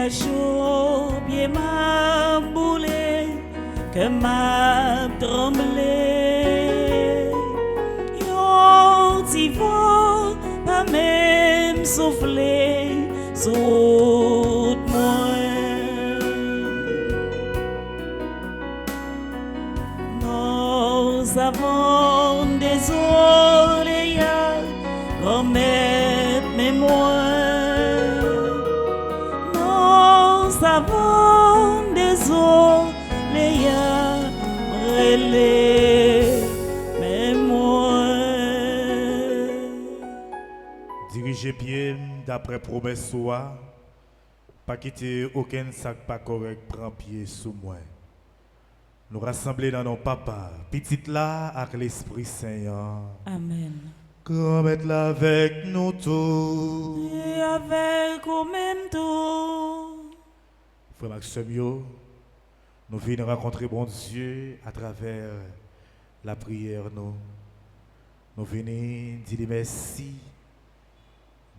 fait chaud, pied m'a boulé, que m'a tremblé. Yon t'y va, pas même souffler, sous moi. Nous avons désolé, remettre mémoire. Nous avons désolé, relais mémoire. Dirigez pied d'après promesse soi, pas quitter aucun sac pas correct, prend pied sous moi. Nous rassembler dans nos papas, petite là avec l'Esprit Saint. Amen. Comme être là avec nous tous. Et avec au même tour. Frère Maxime, nous venons rencontrer bon Dieu à travers la prière. Nous venons dire merci.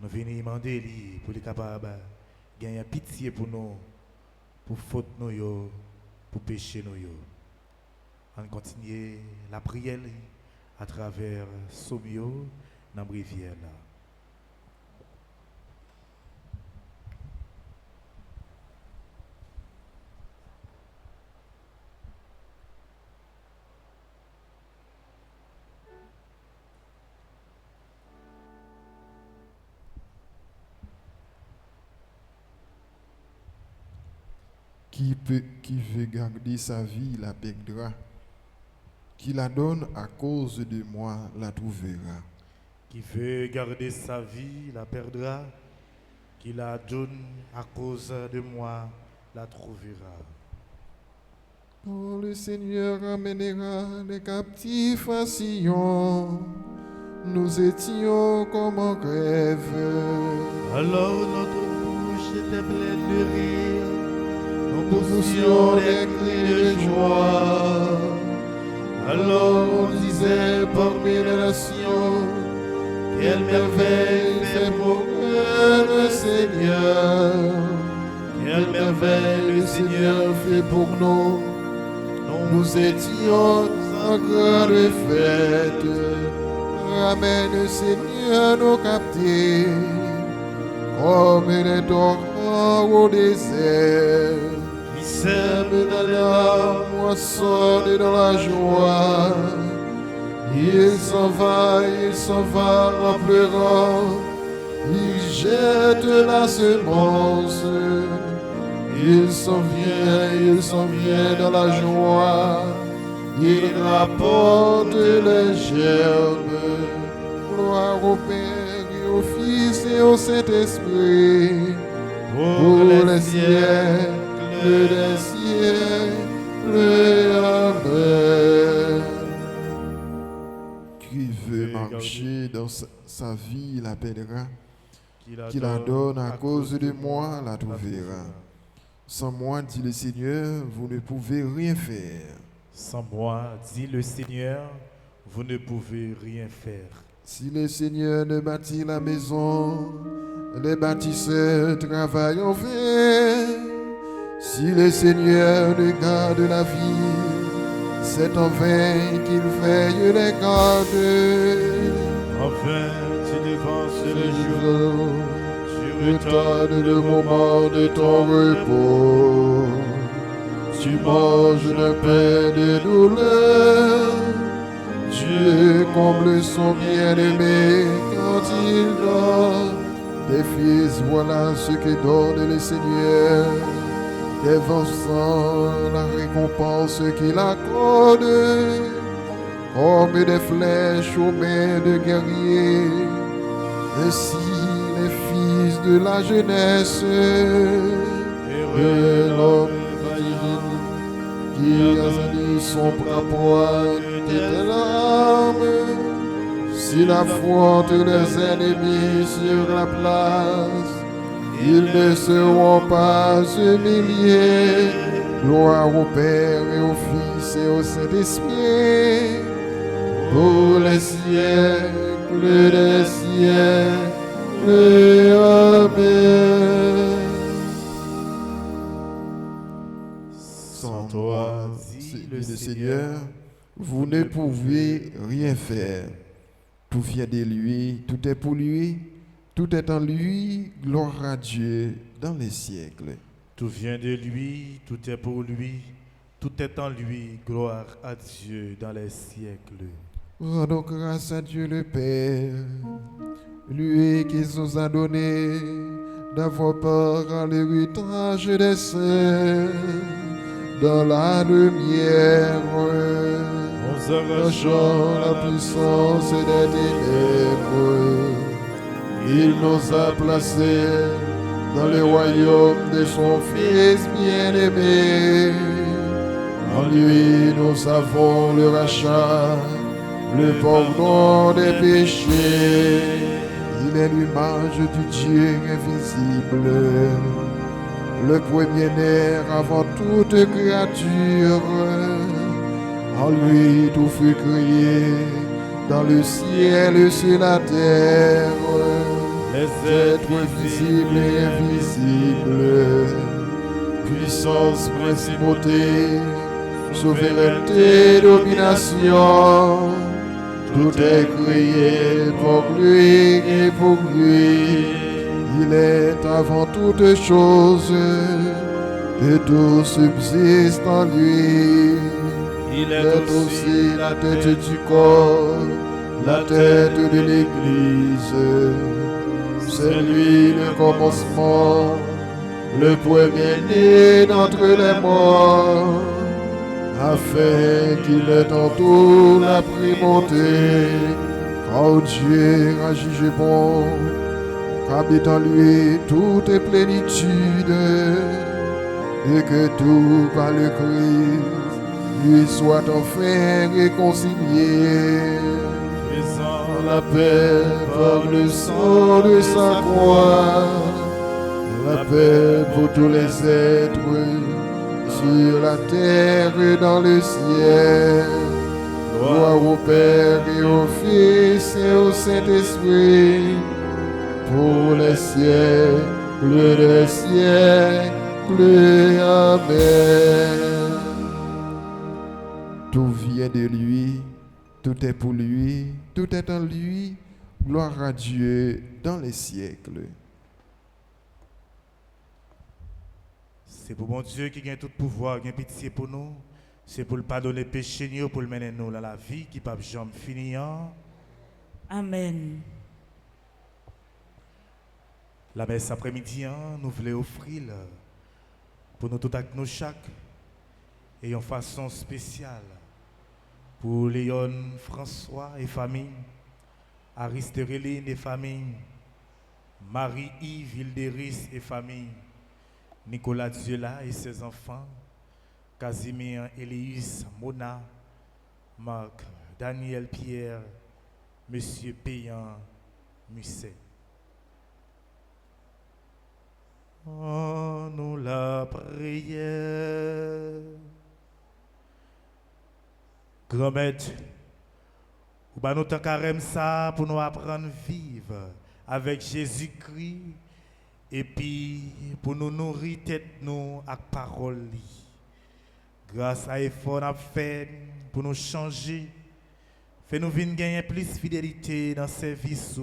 Nous venons demander pour les capables de gagner pitié pour nous, pour faute nous, pour péché nous. On continue la prière à travers Somio dans la rivière. Qui veut garder sa vie la perdra. Qui la donne à cause de moi la trouvera. Qui veut garder sa vie la perdra. Qui la donne à cause de moi la trouvera. Oh, le Seigneur amènera les captifs à Sion. Nous étions comme en rêve. Alors notre bouche était pleine de rire. Nous poussions des cris de joie. Alors on disait parmi les nations, quelle merveille fait pour le Seigneur. Quelle merveille le Seigneur fait pour nous. Nous étions en grande fête. Ramène Seigneur nos captifs, comme les torrents au désert. Qui sème dans la moisson et dans la joie. Il s'en va en pleurant. Il jette la semence. Il s'en vient dans la joie. Il rapporte les gerbes. Gloire au Père et au Fils et au Saint-Esprit. Pour les siècles des siècles. Amen. Qui veut marcher dans sa vie la perdra. Qui la donne à cause de moi la trouvera. Sans moi, dit le Seigneur, vous ne pouvez rien faire. Sans moi, dit le Seigneur, vous ne pouvez rien faire. Si le Seigneur ne bâtit la maison, les bâtisseurs travaillent en vain. Si le Seigneur ne garde la vie, c'est en vain qu'il veille les garder. En vain, tu devances le jour, tu retardes le moment de ton repos. Tu manges le pain de douleur. Dieu comble son bien-aimé quand il donne des fils. Voilà ce que donne le Seigneur. Dévançant la récompense qu'il accorde, comme des flèches aux mains de guerriers. Ainsi les fils de la jeunesse, heureux l'homme qui a mis son proie de larmes. S'il affronte les ennemis sur la place, ils ne seront pas humiliés. Gloire au Père et au Fils et au Saint-Esprit, pour les siècles des siècles. Amen. le Le Seigneur, Seigneur, vous ne pouvez rien faire. Tout vient de lui, tout est pour lui, tout est en lui, gloire à Dieu dans les siècles. tout vient de lui, tout est pour lui, tout est en lui, gloire à Dieu dans les siècles. Rendons grâce à Dieu le Père, lui qui nous a donné d'avoir part à l'héritage des saints dans la lumière. Nous Arrachant la puissance des ténèbres, il nous a placés dans le royaume de son Fils bien-aimé. En lui, nous avons le rachat, le pardon des péchés. Il est l'image du Dieu invisible, le premier-né avant toute créature. En lui, tout fut créé, dans le ciel et sur la terre, les êtres visibles et invisibles, puissance, principauté, souveraineté, domination. Tout est créé pour lui et pour lui. Il est avant toutes choses et tout subsiste en lui. Il est aussi la tête du corps, la tête de l'Église. C'est lui le commencement, le premier-né d'entre les morts, afin qu'il ait en tout la primauté. Car Dieu a jugé bon, qu'habite en lui toute plénitude, et que tout par le Christ lui soit enfin réconcilié. Faisant la paix par le sang de sa croix, la paix pour tous les êtres sur la terre et dans le ciel. Gloire au Père et au Fils et au Saint-Esprit, pour les siècles des siècles. Amen. Tout vient de lui, tout est pour lui, tout est en lui. Gloire à Dieu dans les siècles. C'est pour mon Dieu qui gagne tout pouvoir, qui a pitié pour nous. C'est pour le pardonner péché, pour le mener nous dans la vie qui ne peut jamais finir. Amen. La messe après-midi, nous voulons offrir pour nous tout avec nous chaque et en façon spéciale pour Léon François et famille, Aristoréline et famille, Marie-Yves Hilderis et famille, Nicolas Diola et ses enfants, Casimir Elius Mona, Marc Daniel Pierre, Monsieur Payan Musset. Oh, nous la prière. Grand-maître, ou ba nous tant carême ça pour nous apprendre à vivre avec Jésus-Christ et puis pour nous nourrir tête nous avec parole li. Grâce à l'effort qu'on fait pour nous changer, fait nous venir gagner plus fidélité dans service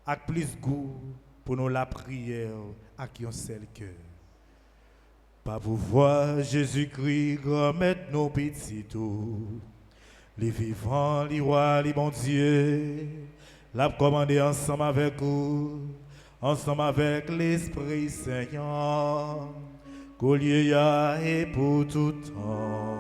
avec plus goût pour nous la prière avec un seul cœur. Par pouvoir Jésus-Christ, remettre nos petits tout. Les vivants, les rois, les bons dieux, l'a commandé ensemble avec vous, ensemble avec l'Esprit Seigneur, qu'au lieu y a et pour tout temps.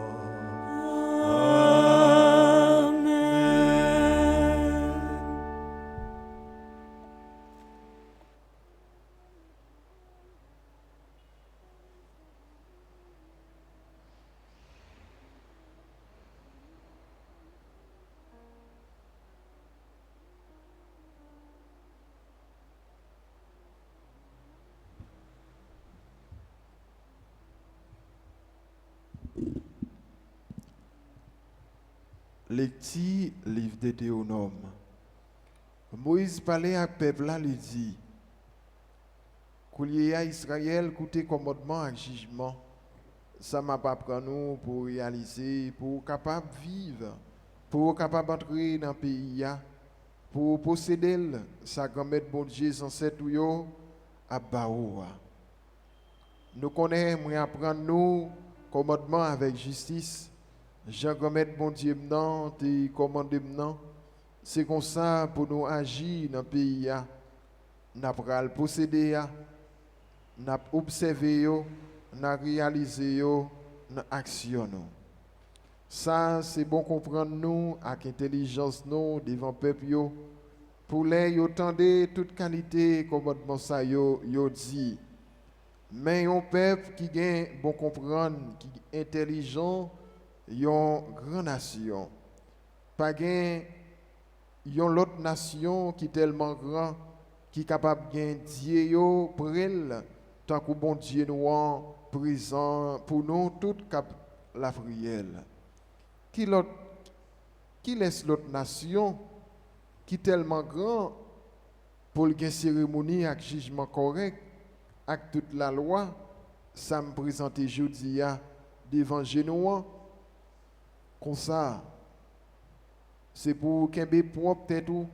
Lecture livre de Théonome. Moïse parlait à peuple là, lui dit: Qu'il y a Israël, coûté commandement et jugement, ça m'a pas prendre nous pour réaliser, pour capable vivre, pour capable entrer dans le pays, pour posséder sa grand-mère bon Dieu, ancêtre yo, à Baoua. Nous connaissons, apprendre nous, commandement avec justice. Jean grand-mère bon Dieu, non, te commandé non. C'est comme ça pour nous agir dans le pays, nous avons posséder, nous avons observé, nous avons réalisé, nous avons actionné. Ça, c'est bon comprendre nous, avec intelligence nous, devant le peuple, pour les tendre toute qualité, commandement ça, yo dit. Mais un peuple qui gagne bon comprendre, qui est intelligent, une grande nation. Pas gagne yon l'autre nation qui est tellement grand, qui est capable de gagner Dieu pour elle, tant que bon Dieu nous en présent pour nous toute la prière. Qui laisse l'autre nation qui est tellement grand pour une cérémonie avec jugement correct, avec toute la loi, ça me présente aujourd'hui devant Génois, comme ça. C'est pour qu'un propre tête ou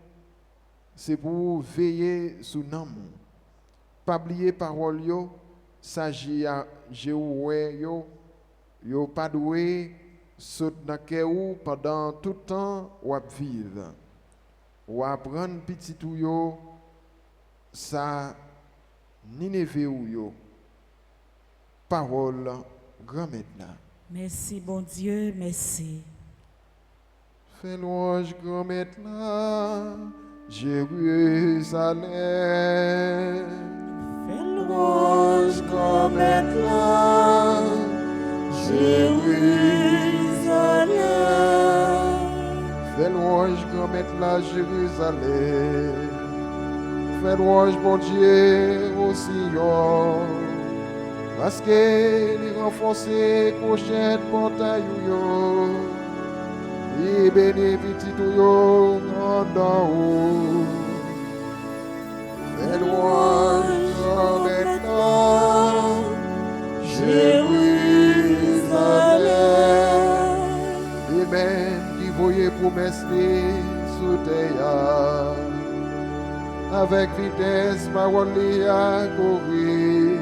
c'est pour veiller sur nous. Pas oublier parole yo, s'agit à Jéhoué yo pas doué saute dans cœur ou pendant tout le temps ou à vivre. Ou apprendre petit ou yo ça Nineve ou yo. Parole grand maintenant. Merci, bon Dieu, merci. Fais louange grand maître là, Jérusalem. Fais louange grand maître là, Jérusalem. Fais louange grand maître là, Jérusalem. Fais louange bon Dieu au Sion, parce qu'il est renforcé prochaine portail yo. Et béni petit yo grand haut. Fais louange maintenant, Jérusalem. Et même qui voyait promesse sous terre, avec vitesse parole à courir.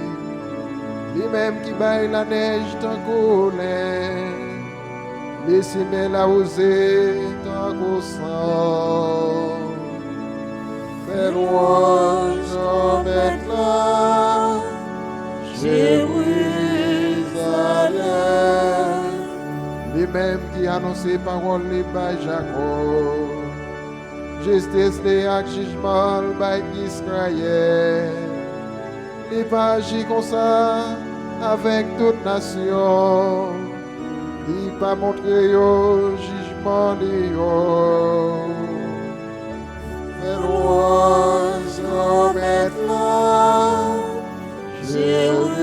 Lui-même qui baille la neige tant colère. Laissez-moi la oser tant qu'au sang. Fais louange maintenant, Jérusalem. Les mêmes qui annonçaient parole les bas Jacob. Justice les actes jugement le bail Israël. Les pas agis comme ça avec toute nation. Il pas montré yo jugement de yo. Fais louange maintenant, Jérusalem.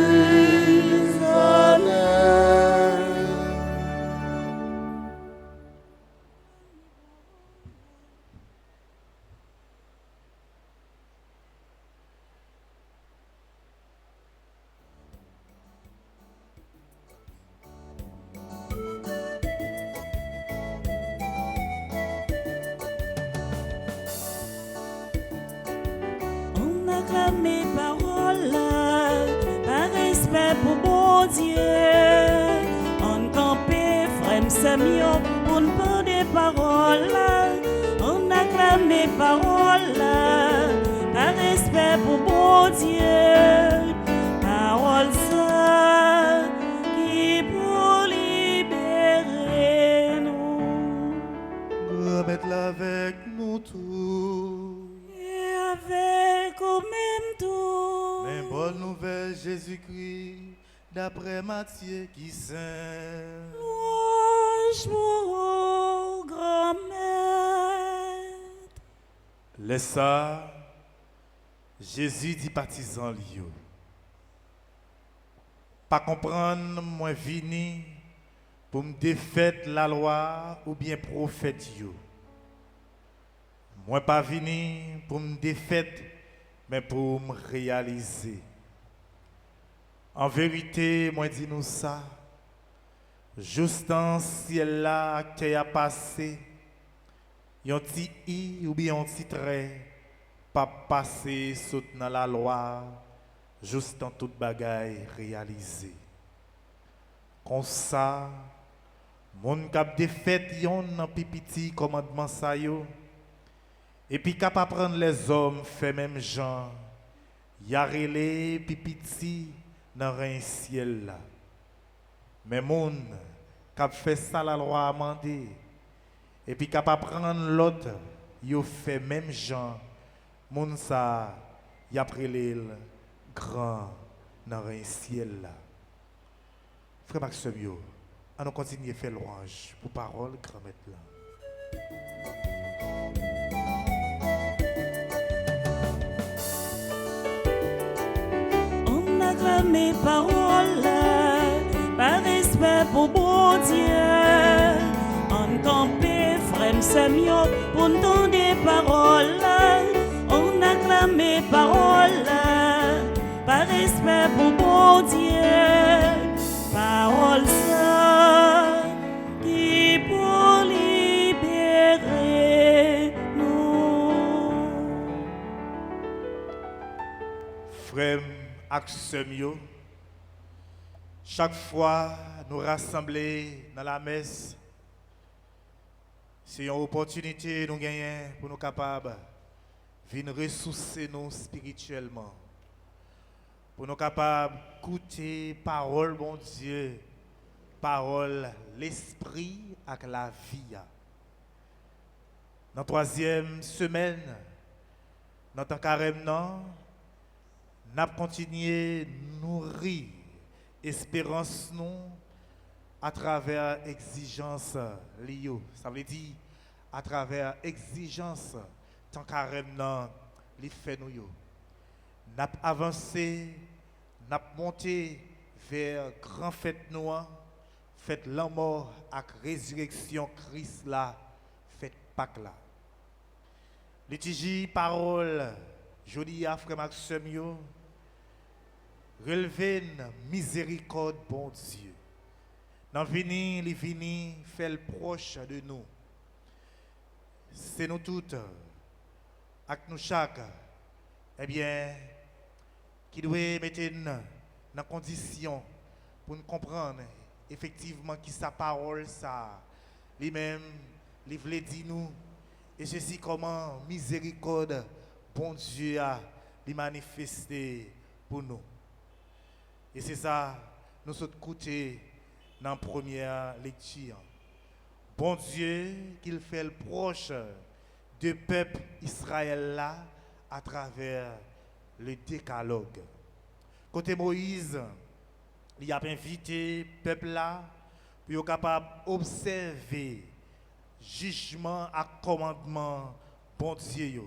Mes paroles, par respect pour bon Dieu, on campé, frère Samuel, pour ne pas des paroles, on acclame mes paroles, par respect pour bon Dieu, paroles qui pour libérer nous. Remettre avec nous tous. Et avec au même tour. Mais bonne nouvelle Jésus-Christ, d'après Matthieu qui saint. Louange pour grand-mère. Laisse ça, Jésus dit partisan lio. Pas comprendre, moi vini pour me défaire la loi ou bien prophète yo. Moi pas vini pour me défaire, mais pour me réaliser. En vérité, moi dis nous ça, Juste en ciel là qui a passé, yon ti i ou bien yon ti trait, pas passé saute dans la loi, juste en toute bagaille réalisé. Comme ça, mon cap de fête yon nan pipiti commandement sa yo, et puis cap apprendre les hommes fait même gens, y a relé pipiti dans un ciel là. Mais mon cap fait ça la loi a mandé, et puis cap apprendre l'autre, yo fait même gens, mon ça y a relé grand dans un ciel là. Frère Maxime yo, on nous continue à faire louange pour parole grand maître là. On acclame mes paroles, par respect pour bon Dieu. On campe, frère Samuel, pour entendre des paroles. On acclame mes paroles, par respect pour bon Dieu. Paroles qui pour libérer nous. Frère Maxime yo, chaque fois nous rassembler dans la messe, c'est une opportunité nous gagner pour nous capables de venir ressourcer nous spirituellement, pour nous capables d'écouter parole bon Dieu, parole l'esprit avec la vie. Dans la troisième semaine, dans le carême, nous continuons à nourrir espérance nous à travers exigence liée. Ça veut dire à travers exigence tant carême nan li fait nous yo. N'a avancé, n'a monté vers grand fête noire, fête la mort avec résurrection Christ là, fête Pâques là. Litige parole jodi a frère Maxime yo, relever miséricorde bon Dieu. Dans vini, li vini, fait le proche de nous. C'est nous toutes, avec nous chaque, eh bien, qui doit mettre dans condition pour nous comprendre effectivement qui sa parole ça, lui-même, lui voulait dire nous, et ceci comment miséricorde bon Dieu a lui manifesté pour nous. Et c'est ça, nous sommes écoutés dans la première lecture. Bon Dieu, qu'il fait le proche du peuple Israël là à travers le décalogue. Côté Moïse, il a invité le peuple là pour être capable d'observer jugement et commandement bon Dieu.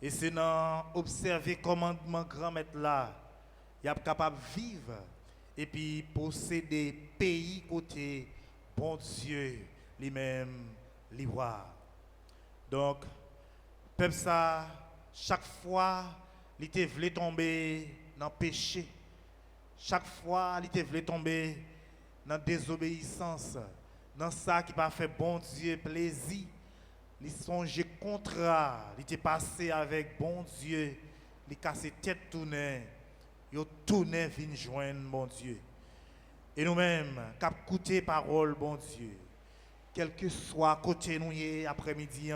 Et c'est dans observer commandement grand maître là, il est capable de vivre et puis posséder pays côté bon Dieu lui-même lui voir. Donc peuple ça chaque fois il te voulait tomber dans le péché. Chaque fois il te voulait tomber dans la désobéissance, dans ça qui pas fait bon Dieu plaisir. Il songeait contrat, il était passé avec bon Dieu, il cassé tête tourné. Yo tourné vinn joindre mon Dieu. Et nous-mêmes, cap écouter parole bon Dieu. Quel que soit côté nous après-midi,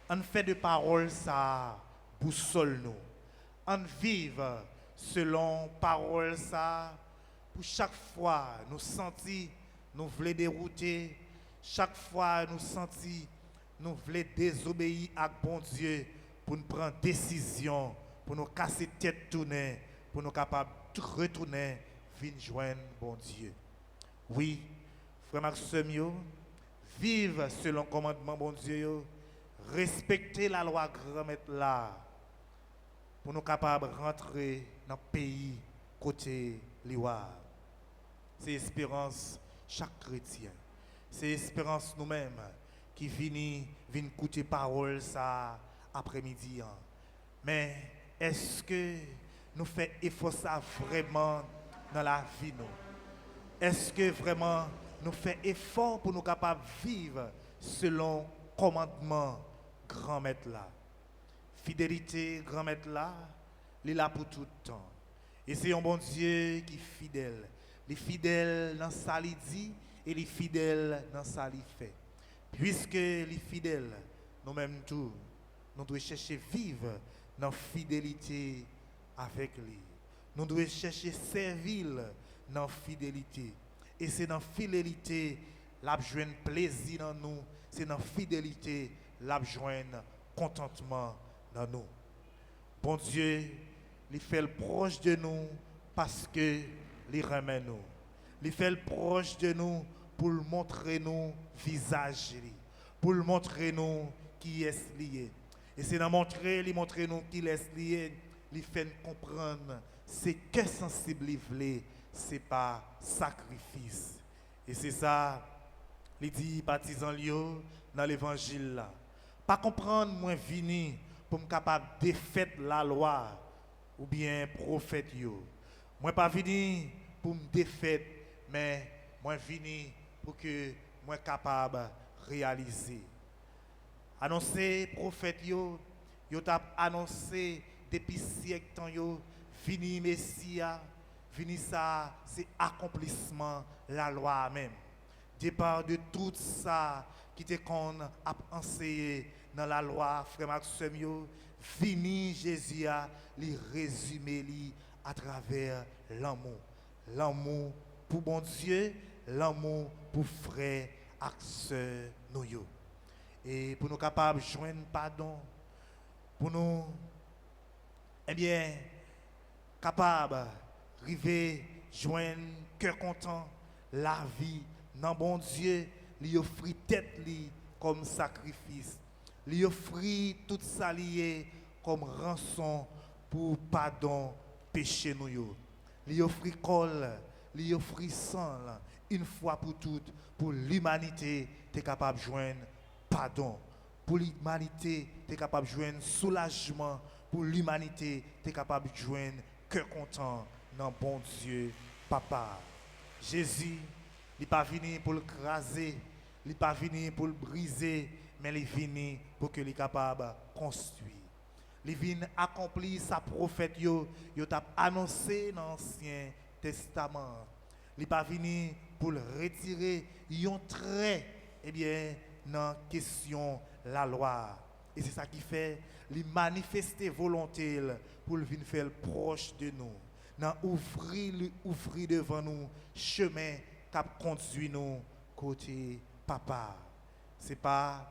on fait de parole ça boussole nous. On vive selon parole ça pour chaque fois nous sentir nous voulons dérouter, chaque fois nous sentir nous voulons désobéir à bon Dieu pour nous prendre décision, pour nous casser tête tourner. Pour nous capables de retourner, venir joindre bon Dieu. Oui, frère Maxime, vive selon le commandement bon Dieu, respecter la loi grand maître là, pour nous capables de rentrer dans le pays côté liwa. C'est espérance chaque chrétien. C'est espérance nous-mêmes qui viennent écouter parole ça après-midi. Mais est-ce que nous faisons effort ça vraiment dans la vie nous? Est-ce que vraiment nous fait effort pour nous capables de vivre selon commandement grand maître là. Fidélité grand maître là, il est là pour tout le temps. Et c'est un bon Dieu qui est fidèle. Il est fidèle dans ça qu'il dit et il est fidèle dans ça qu'il fait. Puisque il est fidèle, nous-mêmes tous, nous devons chercher vivre dans fidélité avec lui. Nous devons chercher servir dans fidélité. Et c'est dans fidélité la joindre plaisir dans nous. C'est dans fidélité la joindre contentement dans nous. Bon Dieu, il fait le proche de nous parce que il remet nous. Il fait le proche de nous pour montrer nous visage, pour montrer nous qui est lié. Et c'est dans montrer nous qui est lié, il fait nous comprendre c'est que sensible il c'est pas sacrifice. Et c'est ça, il dit partisans dans l'évangile là. Pas comprendre moi vini pour me capable de défaire la loi ou bien prophète yo. Moi pas vini pour me défaire mais moi vini pour que moi capable de réaliser. Annoncer prophète yo t'a annoncé depuis siècle temps yo fini Messia, fini ça c'est accomplissement la loi même. Départ de tout ça qui était qu'on a enseigné dans la loi frère Maxime yo, fini Jésus a li résumé li à travers l'amour. L'amour pour bon Dieu, l'amour pour frère et sœur nous yo. Et pour nous capables de joindre pardon, pour nous, eh bien, capables d'arriver, joindre cœur content, la vie, dans bon Dieu, lui offrir tête li comme sacrifice, lui offrir tout ça lié comme rançon pour pardon péché nous yo. Lui offrir col, lui offrir sang, une fois pour toutes, pour l'humanité, tu es capable de joindre pardon. Pour l'humanité, tu es capable de joindre soulagement. Pour l'humanité, tu es capable de joindre cœur content dans bon Dieu, Papa. Jésus, il n'est pas venu pour le craser, il n'est pas venu pour le briser, mais il est venu pour qu'il soit capable de construire. Il vient accomplir sa prophète, il t'a annoncé dans l'Ancien Testament. Il n'est pas venu pour le retirer, il a trait, eh bien, dans la question la loi. Et c'est ça qui fait, il manifester volonté pour venir faire proche de nous. Dans ouvrir devant nous chemin qui conduit nous côté papa. C'est pas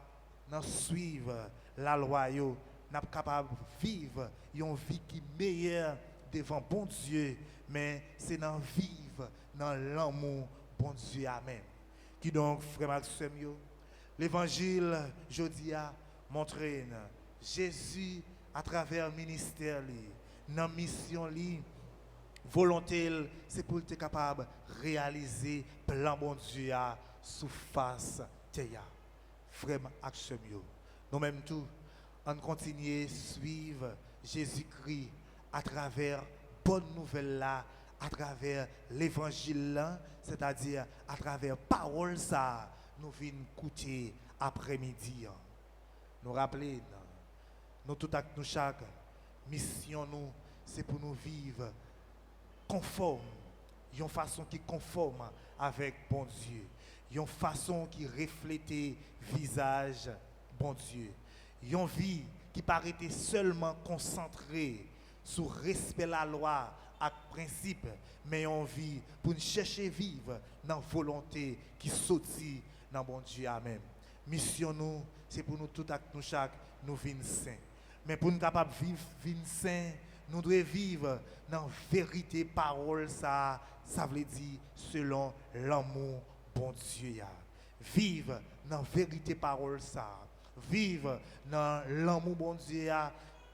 dans suivre la loi yo, n'a capable de vivre une vie qui est meilleure devant bon Dieu, mais c'est dans vivre dans l'amour bon Dieu amen. Qui donc frère Maxime yo, l'évangile jodi a montré Jésus à travers le ministère dans mission li volonté c'est pour être capable de réaliser plan bon Dieu sous face terre. Frère Maxime yo, nous même tout on continue à suivre Jésus-Christ à travers bonne nouvelle là, à travers l'évangile là, c'est-à-dire à travers parole ça nous venons écouter après-midi. Nous rappeler nous tout acte nous chaque mission nous c'est pour nous vivre conforme, une façon qui est conforme avec bon Dieu, une façon qui reflète visage bon Dieu. Une vie qui paraît seulement concentrée sur le respect de la loi et principe, mais une vie pour chercher vivre dans la volonté qui sortit dans bon Dieu. Amen. Mission nous, c'est pour nous tout acte nous chaque, nous vivons saints. Mais pour nous capables de vivre saints, nous devons vivre dans la vérité parole, ça veut dire selon l'amour bon Dieu. Vivre dans la vérité parole, ça. Vivre dans l'amour bon Dieu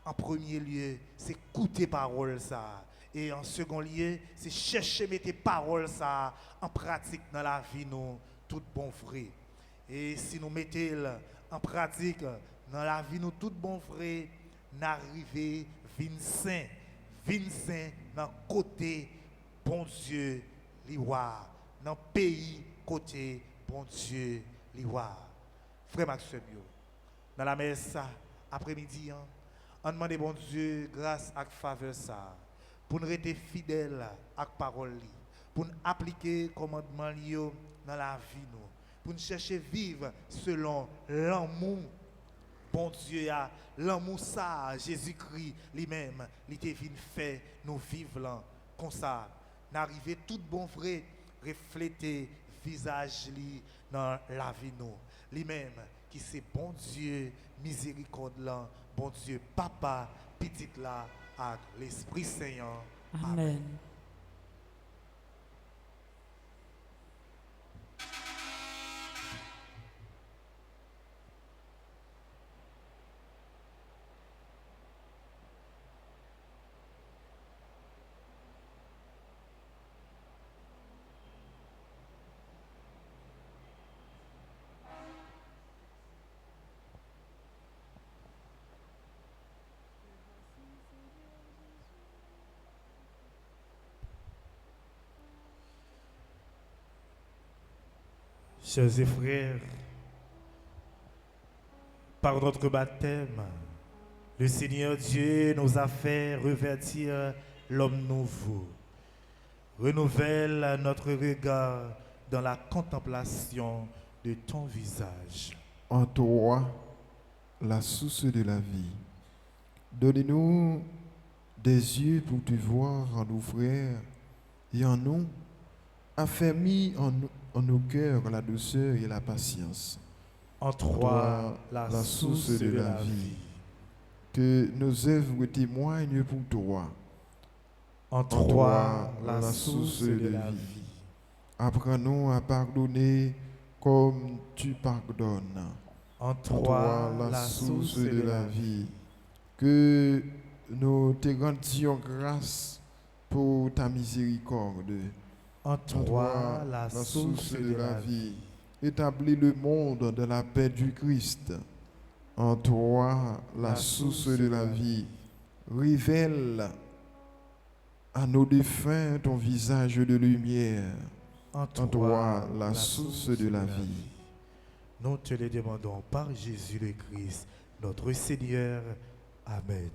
en premier lieu, c'est écouter parole ça. Et en second lieu, c'est chercher mettre parole ça en pratique dans la vie nous tout bon vrai. Et si nous mettons en pratique dans la vie nous tout bon vrai, n'arriver Vincent dans côté bon Dieu, dans le pays côté bon Dieu liwa. Frère Maxime, dans la messe après-midi, on demande bon Dieu grâce à faveur ça pour nous rester fidèles à la parole, pour nous appliquer le commandement dans la vie, pour nous chercher à vivre selon l'amour. Bon Dieu, l'amour ça, Jésus-Christ lui-même, il était venu faire nous vivre là, comme ça. N'arriver tout bon vrai, refléter visage li dans la vie nous. Lui-même, qui c'est bon Dieu, miséricorde là, bon Dieu, papa, petit là, avec l'Esprit Saint. Amen. Chers et frères, par notre baptême, le Seigneur Dieu nous a fait revêtir l'homme nouveau. Renouvelle notre regard dans la contemplation de ton visage. En toi, la source de la vie. Donnez-nous des yeux pour te voir en nos frères et en nous, affermis en nos cœurs la douceur et la patience. En toi, la source de la vie. Que nos œuvres témoignent pour toi. En toi, la source de la vie. Apprends-nous à pardonner comme tu pardonnes. En toi, la source de la vie. Que nous te rendions grâce pour ta miséricorde. En toi, la source de la vie. Établis le monde dans la paix du Christ. En toi, la source de la vie. Révèle à nos défunts ton visage de lumière. En toi, la source de la vie. Nous te le demandons par Jésus le Christ, notre Seigneur. Amen.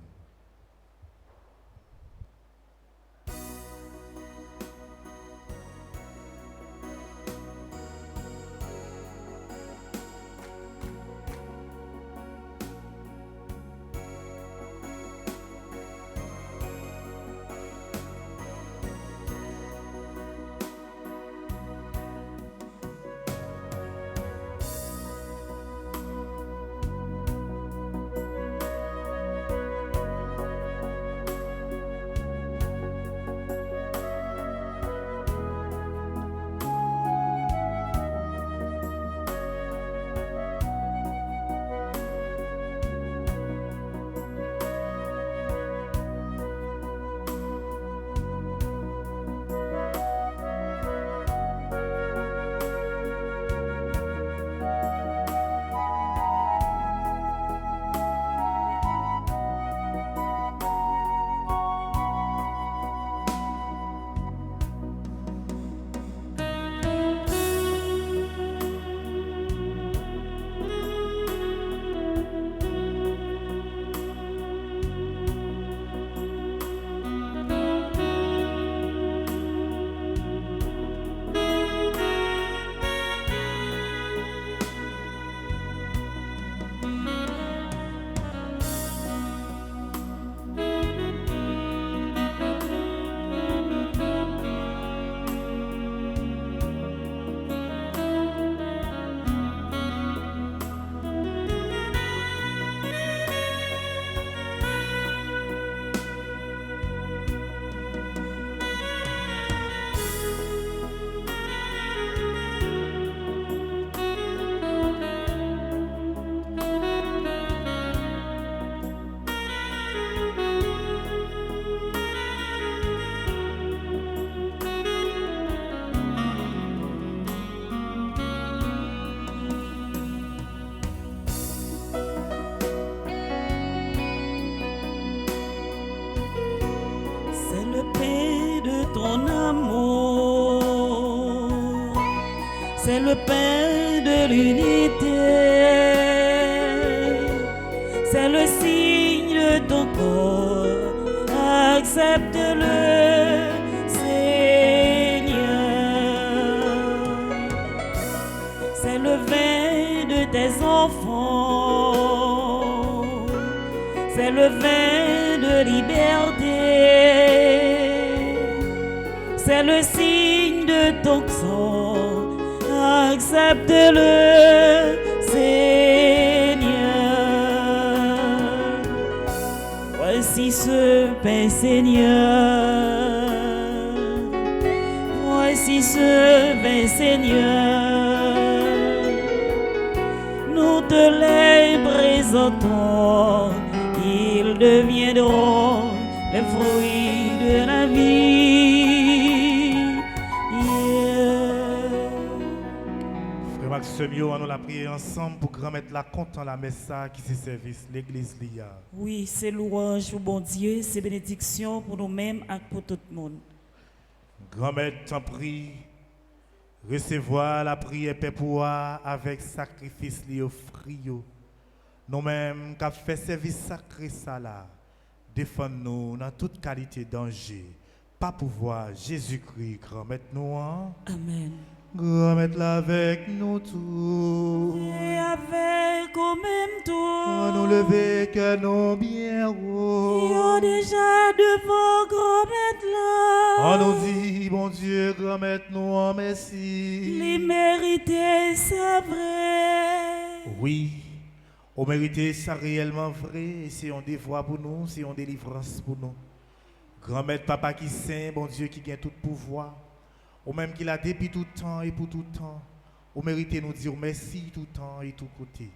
c'est le pain de l'unité, c'est le signe de ton corps, accepte-le, Seigneur. C'est le vin de tes enfants, c'est le vin de liberté, c'est le signe de ton sang, accepte-le, Seigneur. Voici ce pain, Seigneur. Voici ce vin, Seigneur. Nous te les présentons, ils deviendront les fruits de la vie. Frère Maxime, on nous l'a prié ensemble pour grand-mettre la compte dans la messe qui se service l'église l'IA. Oui, c'est louange pour bon Dieu, c'est bénédiction pour nous-mêmes et pour tout le monde. Grand-mère, t'en prie, recevoir la prière pépoua avec sacrifice lié offri. Nous-mêmes, qui avons fait service sacré ça là, défendons-nous dans toute qualité de danger. Pas pouvoir, Jésus-Christ, grand-mère nous. Amen. Grand-mère là avec nous tous. Et avec au même tour, Nous lever que nous bien haut. yo déjà devant grand-mère là. On nous dit, bon Dieu, grand-mère nous en merci. Les mérités, c'est vrai. Oui, on mérite ça réellement vrai. C'est un devoir pour nous, c'est une délivrance pour nous. Grand-mère, papa qui saint, bon Dieu qui gagne tout pouvoir. Ou même qu'il a depuis tout temps et pour tout temps. On mérite nous dire merci tout temps et tout côté.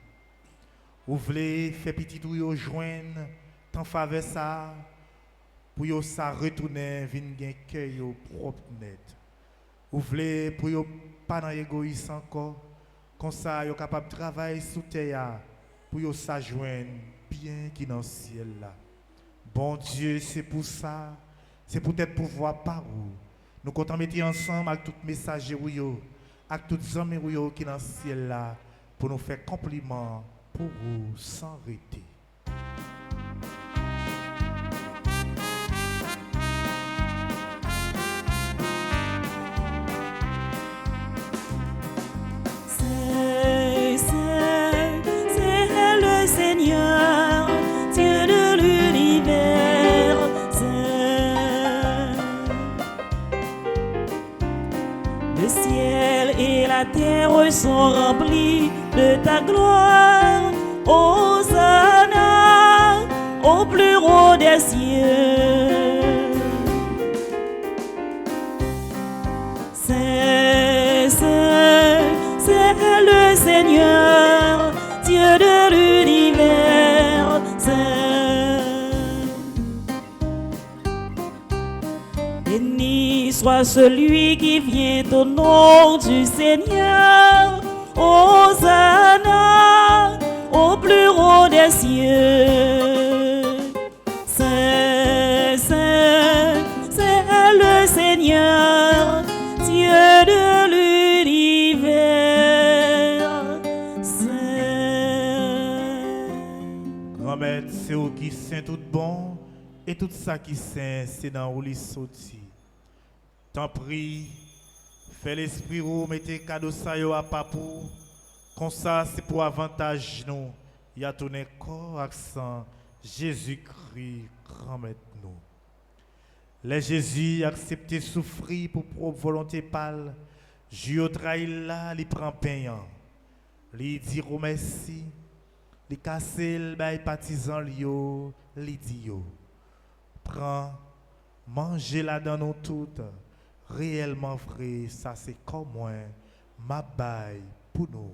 Vous voulez faire petit tout yo joindre, tant faveur ça, pour yo ça retourner, vin gen cœur yo propre net. Vous voulez pour yo pas dans égoïsme encore, comme ça yo capable de travailler sous terre, pour yo ça joindre bien qui dans le ciel là. Bon Dieu, c'est pour ça, c'est pour être pouvoir par où. Nous comptons mettre ensemble avec tous les messagers avec tous les amis qui sont dans le ciel là, pour nous faire compliment pour vous sans arrêter. C'est le Seigneur, Dieu de l'univers. Le ciel et la terre sont remplis de ta gloire. Hosanna au plus haut des cieux. C'est le Seigneur, Dieu de l'univers. Béni soit celui qui vient au nom du Seigneur. Hosanna au plus haut des cieux. C'est le Seigneur, Dieu de l'univers. Grand-mère, c'est où qui saint tout bon, et tout ça qui saint, c'est dans où il sorti. T'en prie, fais l'esprit ou mettez cadeau ça yo à papou. Comme ça, c'est pour avantage nous. Il y a tourné corps accent Jésus-Christ, grand-mère nous. Les Jésus accepté souffrir pour propre volonté pâle. Dieu trahi là, il prend payant. Il dit merci. Il casse le bail partisan lio, il dit yo. Prends, mangez là dans nous toutes. Réellement vrai, ça c'est comme moi, ma baille pour nous.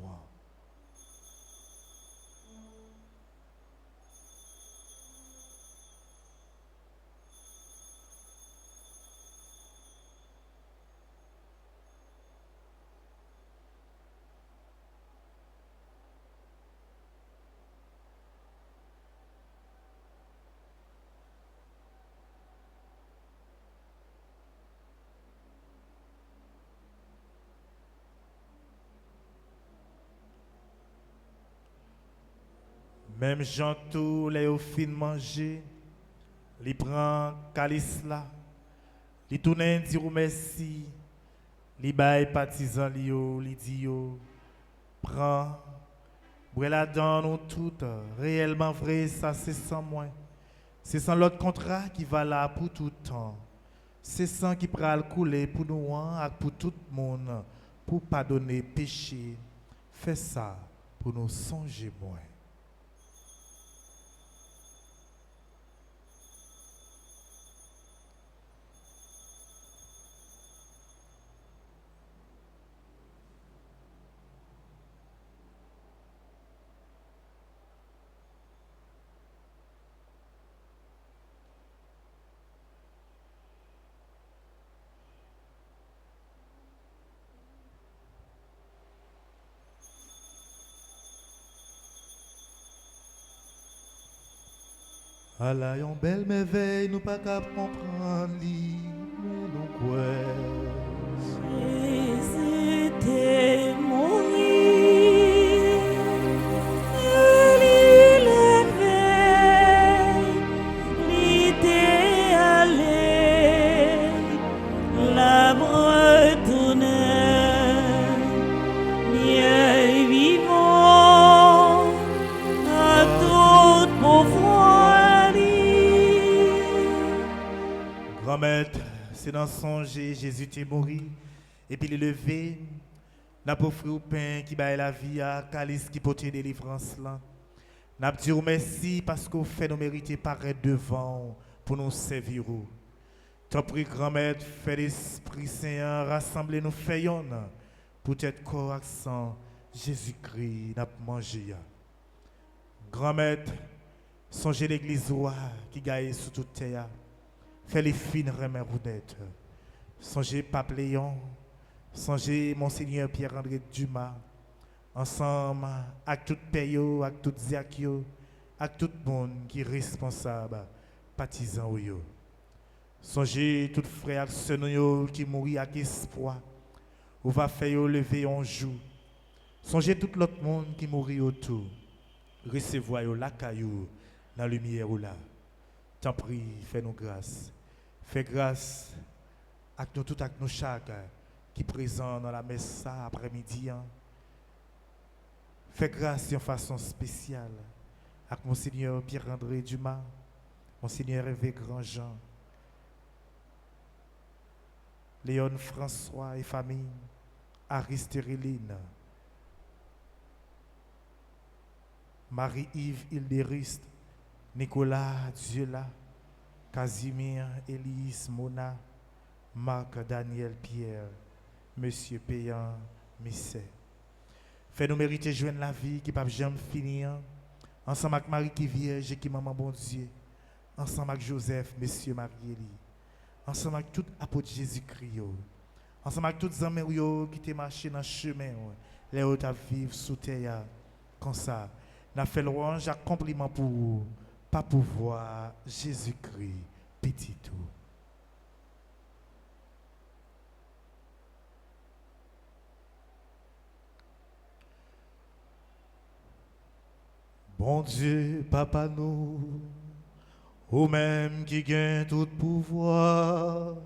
Même Jean tout les au fin manger, il prend calice là, il tourne dire merci, il baille partisan li dit yo, prend, bois la dans nous toutes, réellement vrai ça c'est sans moi, c'est sans l'autre contrat qui va là pour tout temps, c'est sans qui pral couler pour nous et pour tout le monde, pour pardonner péché, fais ça pour nous songer moins. Ah là, yon belle merveille, nous pas qu'à comprendre, mais nous quoi. Jésus t'est mort, il élevé, il t'est allé, la retournée, mieux vivant, à tout pouvoir. Grand-mère, c'est dans son Jésus t'est mort, et puis il est levé, n'a pas offert au pain qui baille la vie à calice qui porte délivrance là. N'a dit merci parce qu'on fait nous mériter paraître devant pour nous servir. T'en prie, grand-mère, fait l'Esprit Saint, rassembler nous faisons pour être corps accent Jésus-Christ n'a mangé. Grand-mère, songez l'église qui gagne sur toute terre. Fait les fines remèdes roudettes. Songez Pape Léon, songez Monseigneur Pierre-André Dumas, ensemble avec tout pays, avec tout Ziakio, avec tout le monde qui est responsable, partisan. Songez tout frère et sœur qui mourit avec espoir, ou va faire lever un jour. Songez tout l'autre monde qui mourit autour, recevoir la caillou dans la lumière ou là. T'en prie, fais-nous grâce. Fais grâce à nous tous, à nous chaque qui est présent dans la messe après-midi. Fais grâce de façon spéciale à Monseigneur Pierre-André Dumas, Monseigneur Hervé Grandjean, Léon François et famille, Aristoteline, Marie-Yves Hilderiste, Nicolas Dieula, Casimir Élise Mona, Marc Daniel Pierre, Monsieur Payan Misset. Fais-nous mériter joindre la vie qui ne peut jamais finir. Ensemble avec Marie qui vierge et qui maman bon Dieu. Ensemble avec Joseph, Monsieur Marieli. Ensemble avec tout apôtre Jésus-Christ. Ensemble avec tous les amis qui te marché dans le chemin. Les autres à vivre sous terre. Comme ça, nous fait louange et compliment pour vous. Pas pouvoir Jésus-Christ, petit tout. Bon Dieu, Papa nous, ou même qui gagne tout pouvoir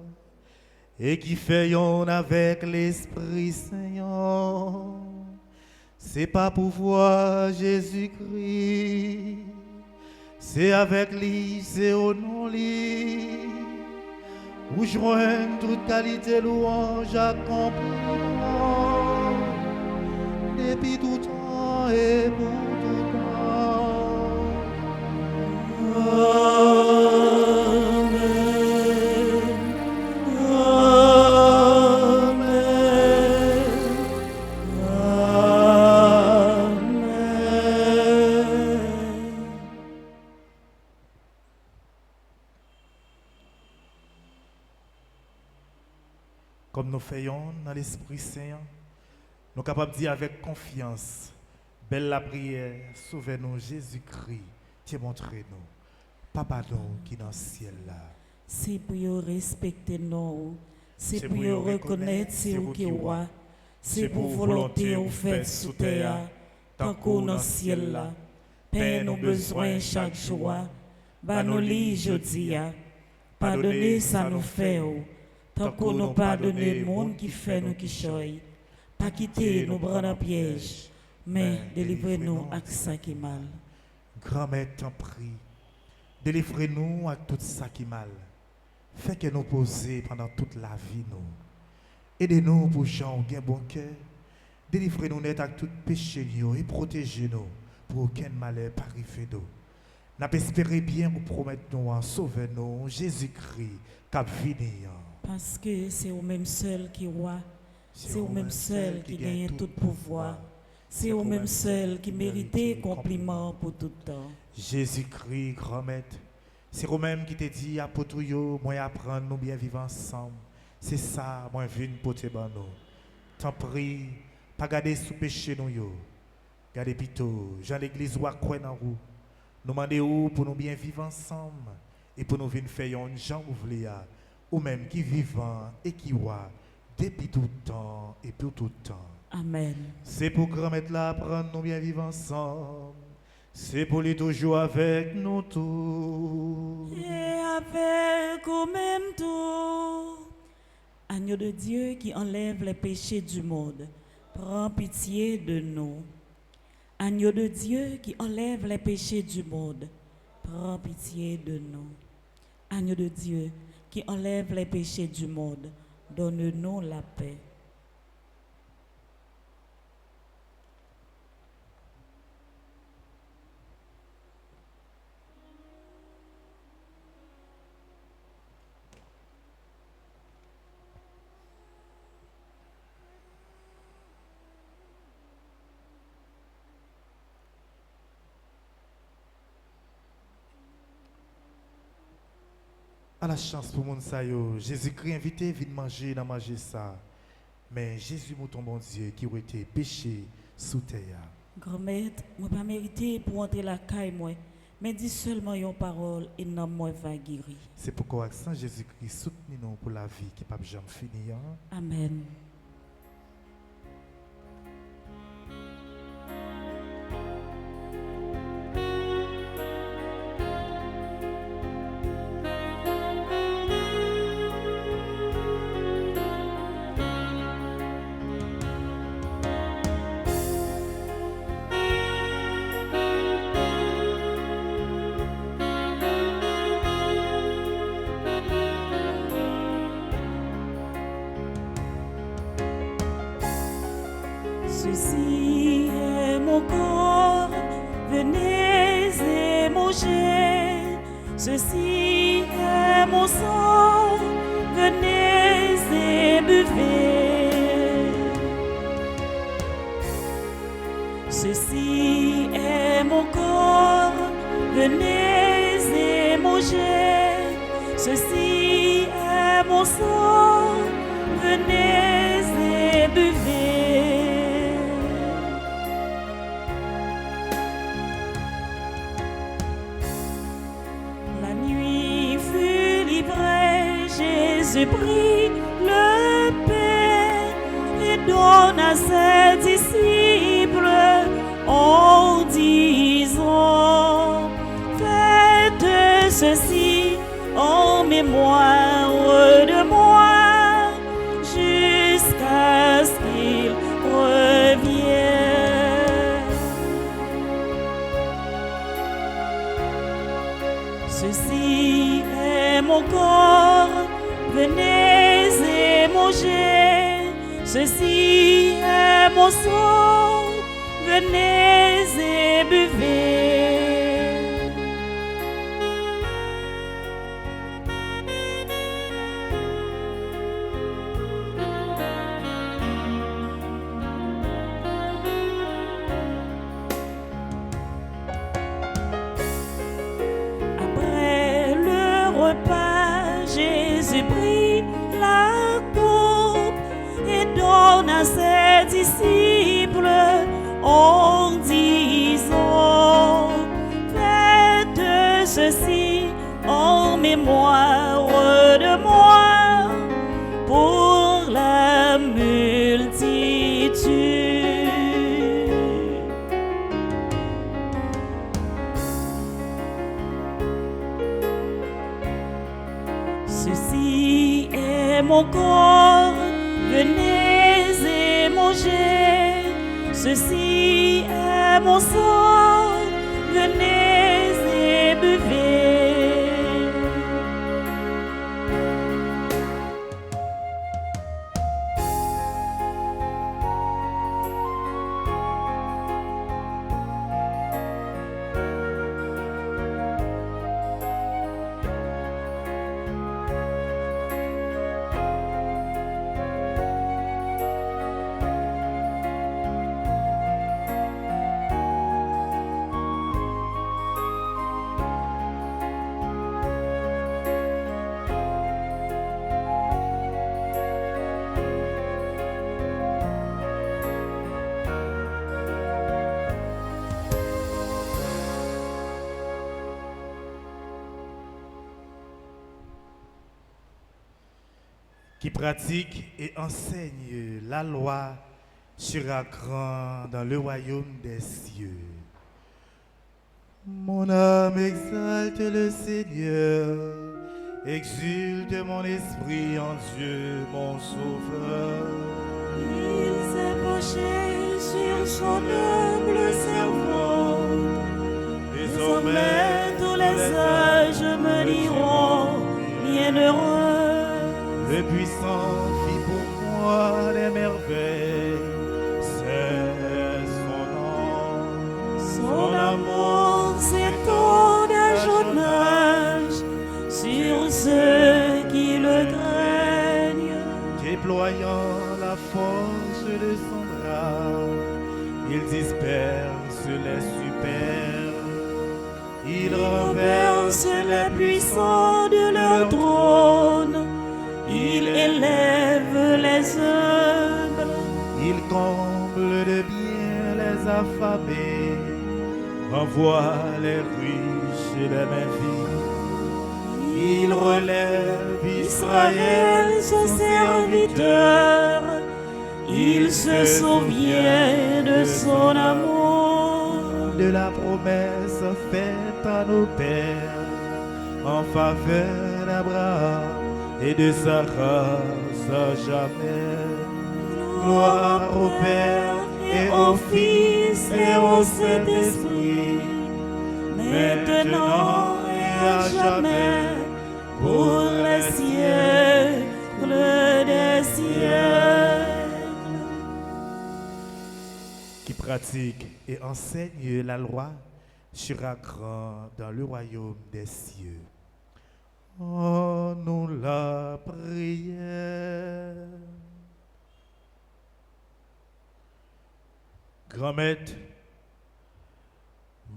et qui fait yon avec l'Esprit Saint, c'est pas pouvoir Jésus-Christ. C'est avec lui, c'est au nom lui, où joigne toute qualité louange à compliment, depuis tout temps et pour tout temps. Comme nous faisons dans l'Esprit Saint, nous sommes capables de dire avec confiance, belle la prière, sauvez-nous Jésus-Christ, tu montrez-nous, Papa nous qui est dans le ciel là. C'est pour respecter nous, c'est pour reconnaître c'est où qui est roi, c'est pour volonté ou fait sous terre, tant qu'on dans le ciel là. Paix nos besoins chaque jour. Ba nous li jodi a. Pardonner ça nous fait. Tant qu'on nous pardonne le monde qui fait nous qui choy. Pas quitter nous prendre en piège. Mais délivrez-nous à ça qui est mal. Grand-mère, t'en prie, délivrez-nous à tout ça qui est mal. Fais que nous poser pendant toute la vie, nous. Aidez-nous pour gens qui ont bon cœur. Délivrez-nous net à tout péché et protégez-nous pour aucun malheur pas arriver nous. N'a pas espéré bien vous promettre nous en sauver nous, Jésus-Christ, cap venir. Parce que c'est au même seul qui roi, c'est au même seul qui gagne tout pouvoir. C'est au même seul qui méritait compliment pour tout temps. Jésus-Christ, grand maître, c'est au même qui te dit à Potouyo, moi apprendre nous bien vivre ensemble. C'est ça, moi viens pour te ban nous. T'en prie, pas garder sous péché nous yo. Gardez plutôt, Jean l'église ou à quoi dans vous. Nous demandons pour nous bien vivre ensemble et pour nous venir faire une gens ouvriers ou même qui vivant et qui voient depuis tout le temps et pour tout le temps. Amen. C'est pour grand-mère là prendre nous bien vivre ensemble. C'est pour lui toujours avec nous tous. Et avec au même tout. Agneau de Dieu qui enlève les péchés du monde, prends pitié de nous. Agneau de Dieu qui enlève les péchés du monde, prends pitié de nous. Agneau de Dieu qui enlève les péchés du monde, donne-nous la paix. À la chance pour mon sayo, Jésus-Christ invité vient manger dans manger ça. Mais Jésus mon ton bon Dieu qui aurait été péché sous terre. Grand-mère, moi pas mérité pour entrer la caille moi, mais dis seulement une parole et non moi va guérir. C'est pourquoi accent Jésus-Christ soutenu nous pour la vie qui pas jamais finir. Amen. Ceci est mon corps, venez et mangez. Ceci est mon sang, venez et buvez. Ceci est mon corps, venez et mangez. Ceci est mon sang, venez et buvez. Jésus prit le pain et donne à ses disciples en disant: faites ceci en mémoire de moi jusqu'à ce qu'il revienne. Ceci est mon corps, venez et mangez. Ceci est mon sang, venez et buvez. Après le repas, Jésus prit la coupe et donne à ses disciples en disant: faites ceci en mémoire de moi pour la multitude. mon corps, venez et mangez. Ceci est mon sang, venez et buvez. Qui pratique et enseigne la loi sera grand dans le royaume des cieux. Mon âme exalte le Seigneur, exulte mon esprit en Dieu, mon sauveur. Il s'est penché sur son humble cerveau. Désormais, tous les âges me diront, bienheureux. Le puissant fit pour moi les merveilles, c'est son nom. Son amour s'étend d'un jeune âge sur ceux qui le craignent. Déployant la force de son bras, il disperse les superbes. Il renverse les puissants de leur trône. Il élève les humbles. Il comble de bien les affamés, renvoie les riches et les mains vides. Il relève Israël, son serviteur. Il se souvient de son amour, de la promesse faite à nos pères en faveur d'Abraham et de sa race à jamais. Gloire au Père et au Fils et au Saint-Esprit, maintenant et à jamais, pour les siècles des siècles. Qui pratique et enseigne la loi sera grand dans le royaume des cieux. Oh, nous la prière. Grand-maître,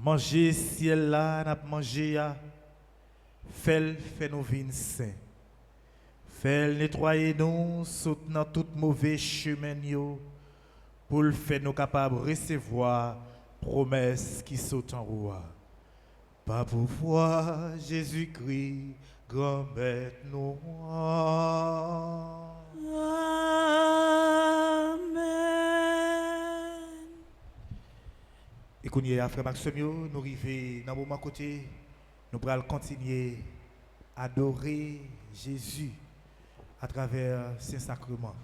manger ciel là, n'a pas mangé ya. Fait nous vin saint. Fait nettoyer nous, soutenant tout mauvais chemin yo, pour le faire nous capables de recevoir promesses qui sautent en roi. Pas pour foi, Jésus-Christ, grand-maître nous. Et qu'on y a, frère Maximio, nous arrivons dans mon côté, nous pourrons continuer à adorer Jésus à travers ces sacrements.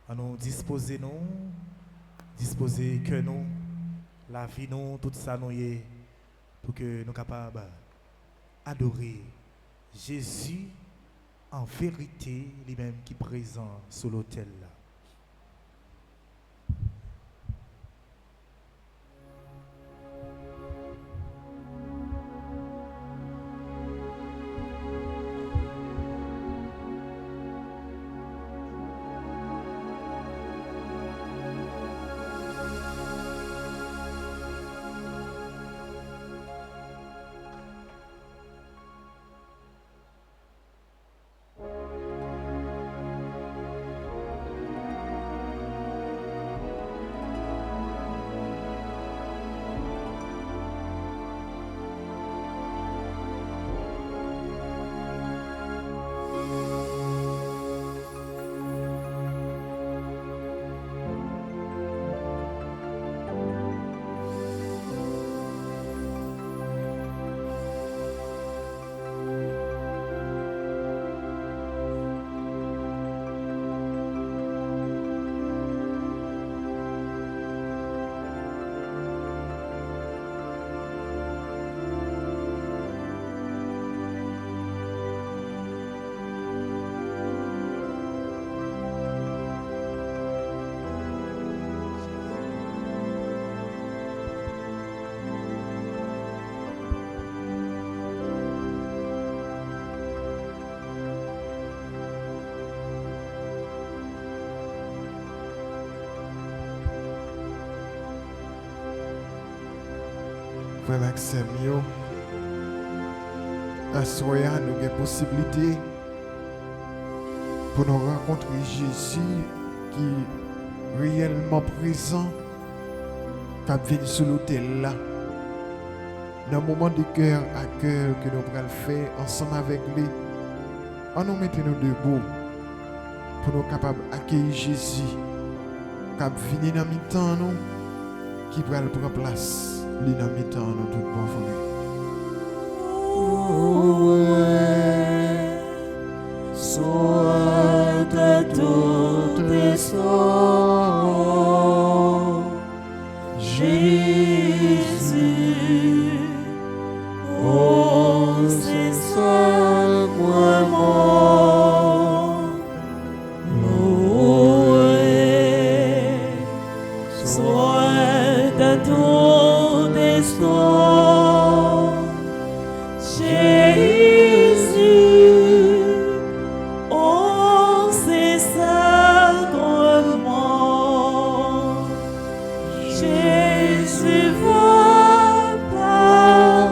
À nous disposer que nous, la vie nous, tout ça nous y est, pour que nous soyons capables d'adorer Jésus en vérité, lui-même qui est présent sur l'autel là. frère Maxime, à ce soir, nous avons la possibilité pour nous rencontrer Jésus qui est réellement présent, qui vient sur l'autel là. Dans un moment de cœur à cœur que nous allons faire ensemble avec lui, on nous mettons nous debout pour nous capables d'accueillir Jésus qui vient dans le temps nous, qui va prendre place dans le temps nous tout bon frère. Soit à tout destin, Jésus, oh c'est sacrement, loué, soit à tout destin, Jésus, oh c'est sacrement, Jésus va par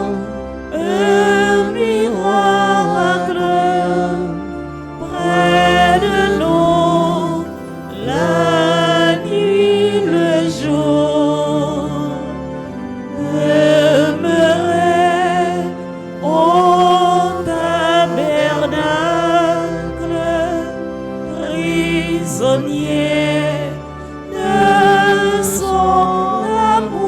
un miracle près de nous, la nuit, le jour, demeurer au tabernacle, prisonnier de son amour.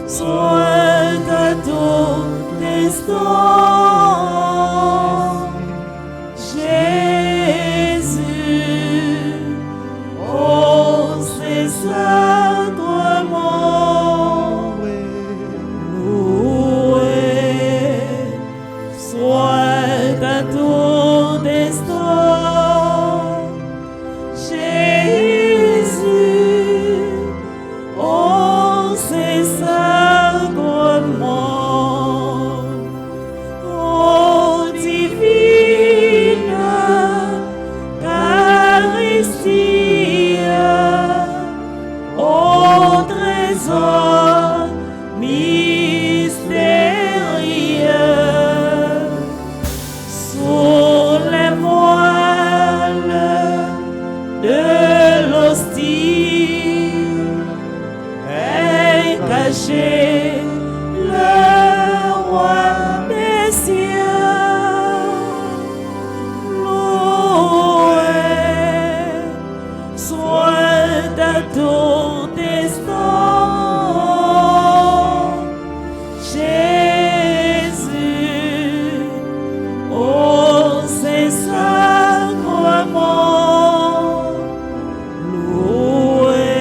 Soit à tout destin, Jésus, oh c'est sacrement, loué, soit à tout destin, Jésus, oh c'est sacrement, oh divine Eucharistie, oh trésor mystérieux, sous les voiles de l'hostie est caché le roi des cieux, loué soit à tout destin, Jésus, oh c'est sacrement, loué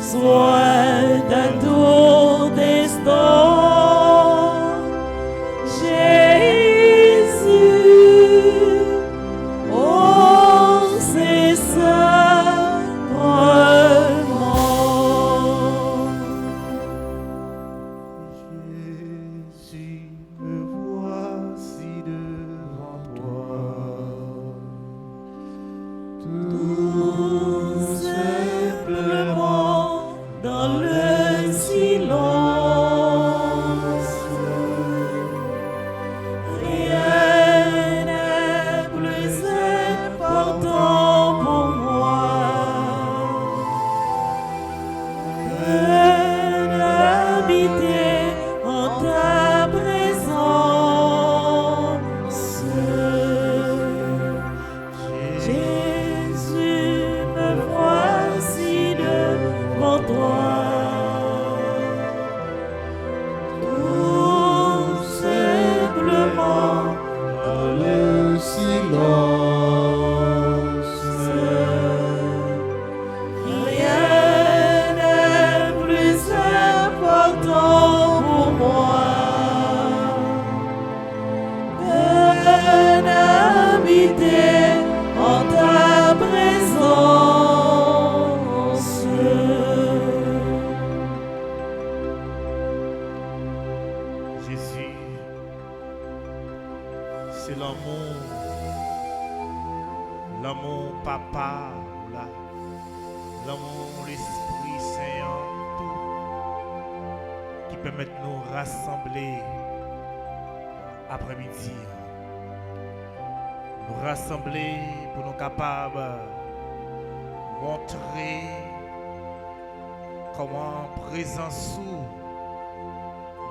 soit à tout destin, Jésus, oh c'est sacrement. Jésus, me voici devant toi. Tout simplement dans le silence, rien n'est plus important pour moi que d'habiter en ta présence. Jésus, me voici devant toi. Tout simplement Dans le silence, rien n'est plus important pour moi que d'habiter en ta présence. Jésus, c'est l'amour papa, là. L'amour, l'Esprit Saint, tout qui permet de nous rassembler après-midi. Nous rassembler pour nous capables de montrer comment présence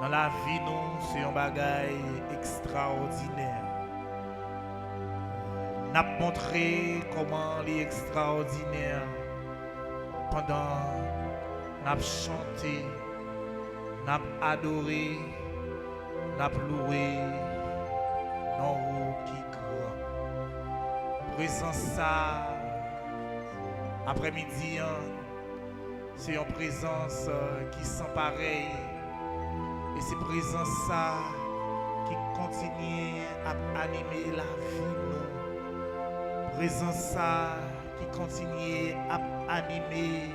dans la vie nous c'est un bagage extraordinaire. N'a montré comment les extraordinaire pendant n'a chanté, n'a adoré, n'a loué non qui grand. Présence ça après-midi c'est une présence qui sent pareil et c'est présence ça qui continue à animer la vie nous. Présence ça qui continue à animer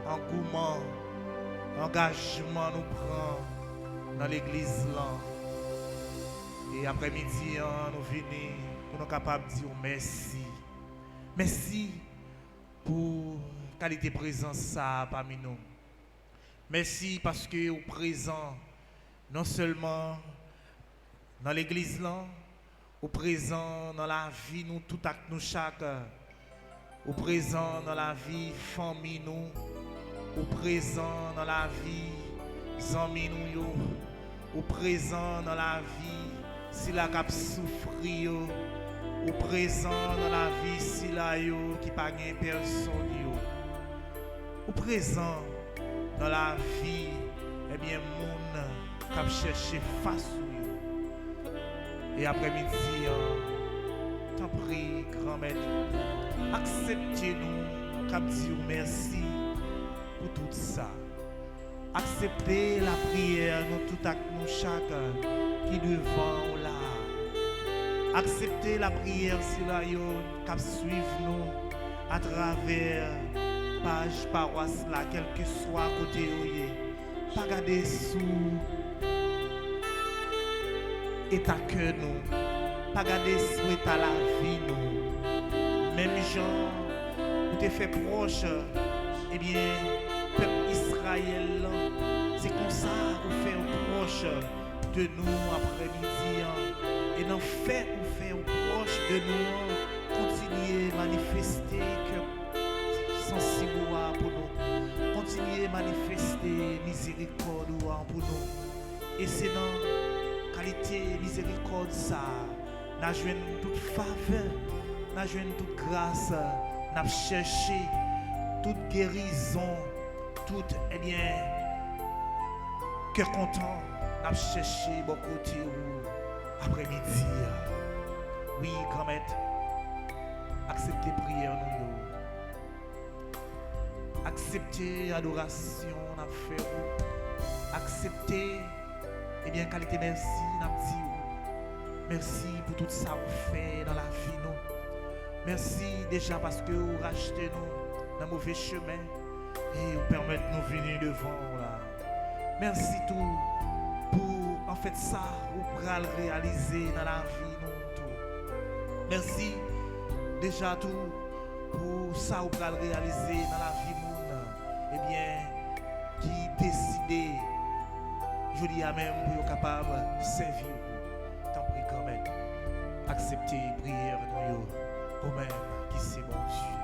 engouement, engagement nous prend dans l'église là. Et après-midi nous venons pour nous capables de dire merci. Merci pour qualité présence ça parmi nous. Merci parce que au présent non seulement dans l'église là, au présent dans la vie nous tout acte nous chaque, au présent dans la vie famille nous, au présent dans la vie amis nous, au présent dans la vie si la cap souffrir, au présent dans la vie si la yo qui pas gain personne yo, au présent dans la vie eh bien moun cap chercher face yo. Et après-midi t'en prie grand maître acceptez-nous cap dire merci pour tout ça. Acceptez la prière nous tout acte nous chaque qui devant là. Acceptez la prière si la yo cap suivre nous à travers page paroisse là quel que soit côté oye. Pas garder sous état que nous, pas garder sous état la vie nous. Même gens où t'es fait proche, eh bien peuple Israël c'est comme ça qu'on fait proche de nous après-midi et dans fait on fait proche de nous continuer à manifester que sensible pour nous, continuer à manifester miséricorde pour nous et c'est dans qualité miséricorde ça n'a joué toute faveur, n'a joué toute grâce, n'a cherché toute guérison, toute eh bien cœur content, n'a cherché bon côté après-midi. Oui, grand maître, acceptez prière nous. Acceptez adoration n'a fait. Acceptez eh bien qualité merci n'a dit. Merci pour tout ça vous fait dans la vie nous. Merci déjà parce que vous rachetez nous dans le mauvais chemin et vous permettez de nous venir devant là. Merci tout pour en fait ça vous pourrez le réaliser dans la vie nous tout. Merci déjà tout pour ça vous pourrez le réaliser dans la vie nous. Eh bien qui décide je dis à même pour être capable de servir. T'en prie quand même. Acceptez prière nous au même qui c'est bon Dieu.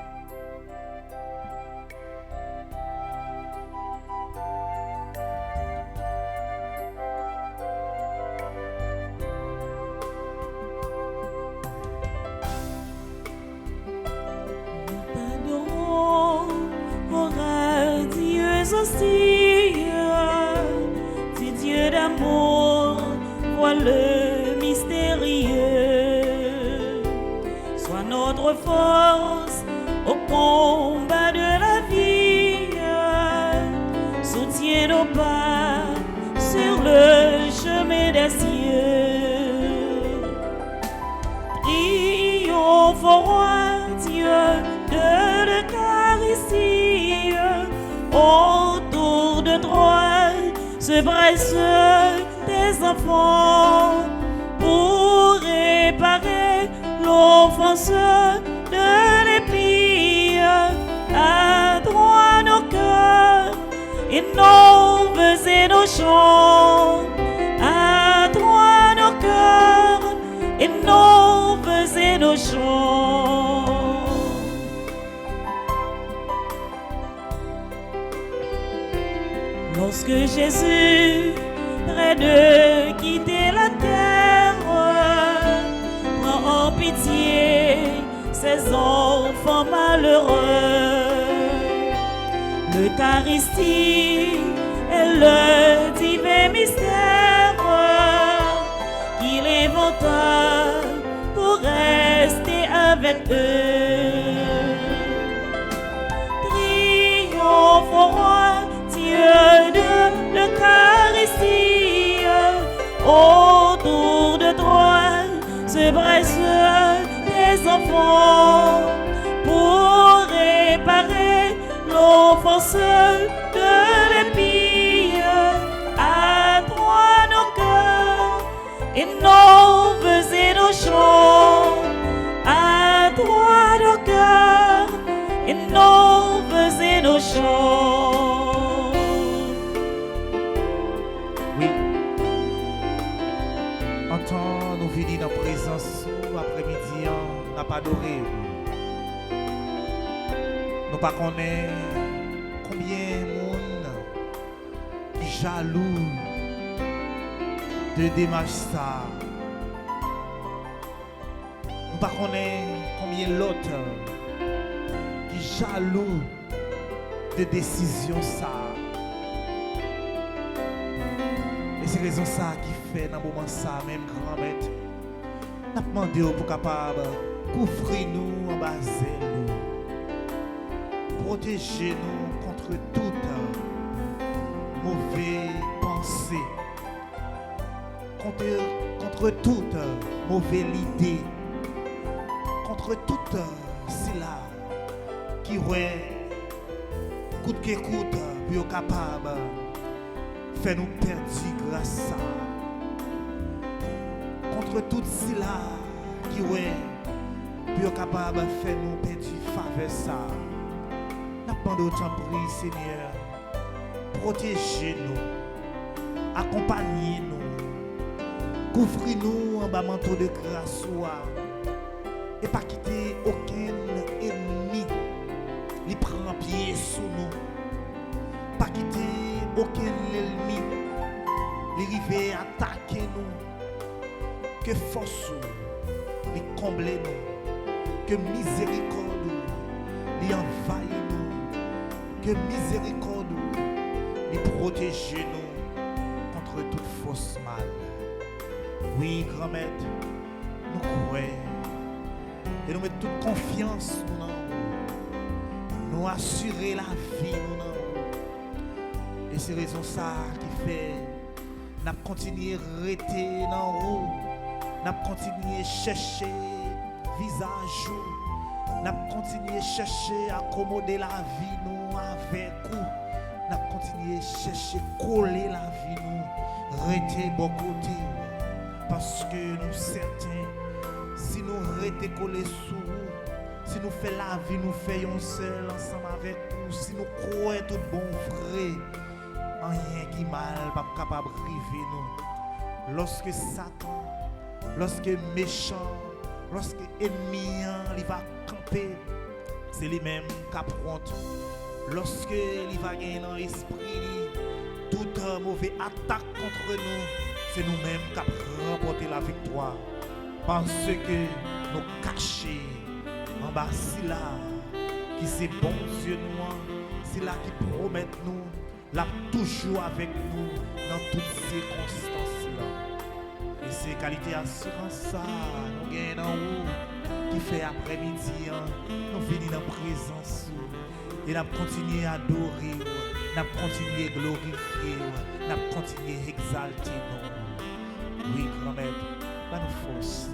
Si Dieu d'amour voit le mystérieux, sois notre force au combat de la vie, soutiens nos pas sur le chemin des cieux. Triomphe au roi Dieu de l'Eucharistie, autour de toi se pressent tes enfants pour réparer l'offense de l'épée. nos vœux et nos chants. À toi nos cœurs et nos vœux et nos chants. Lorsque Jésus, près de quitter la terre, prend en pitié ses enfants malheureux, l'Eucharistie est le divin mystère qu'il inventa pour rester avec eux. Triomphe au roi Dieu de l'Eucharistie, autour de toi se pressent tes enfants pour réparer l'offense de l'épée. À toi nos cœurs et nos vœux et nos chants. À toi nos cœurs et nos vœux et nos chants. Oui. Entends nous venir dans la présence après-midi, n'a pas adoré. Nous pas connaît combien de monde qui jaloux de démarche ça. Nous pas connaît combien l'autre qui jaloux de décision ça. Et c'est raison ça qui fait dans le moment ça même grand maître. N'a demandé pour capable couvrir nous en bas nous. Protégez-nous contre toute mauvaise pensée, contre toute mauvaise idée, contre toute cela qui ouais coûte que coûte pour être capable de faire nous perdre grâce à. Contre toute cela qui ouais pour être capable de faire nous perdre faveur ça. Pendant autant prie, Seigneur, protégez-nous, accompagnez-nous, couvrez-nous en bas manteau de grâce et pas quitter aucun ennemi, il prend pied sous nous, pas quitter aucun ennemi, il arrive attaquer nous, que force il comble nous, que miséricorde il envahit nous. Que miséricorde et protégez-nous contre toute fausse mal. Oui, grand-mère, nous croyons et nous mettons toute confiance dans nous. Nous assurer la vie nous. Et c'est raison ça qui fait nous continuer à rester dans nous. Nous continuer à chercher visage. Nous continuer à chercher à accommoder la vie nous. Avec vous, nous continuons à chercher, coller la vie, nous rester bon côté. Parce que nous certains, si nous restons collés sur vous, si nous faisons la vie, nous faisons seul ensemble avec vous, si nous croyons tout bon vrai, rien qui mal pas capable de river nous. Lorsque Satan, lorsque méchant, lorsque ennemi, il va camper, c'est lui-même qui affronte. Lorsque il va gagner dans l'esprit, toute mauvaise attaque contre nous, c'est nous-mêmes qui avons remporté la victoire. Parce que nous cachons en bas, c'est là qui c'est bon Dieu nous, c'est là qui promet nous, là toujours avec nous dans toutes circonstances-là. Et c'est qualité assurance ça, nous gagnons dans nous, qui fait après-midi, nous venons dans la présence. Et nous continuons à adorer, nous continuons à glorifier, nous continuons à exalter nous. Oui, grand-mère, pas nos forces,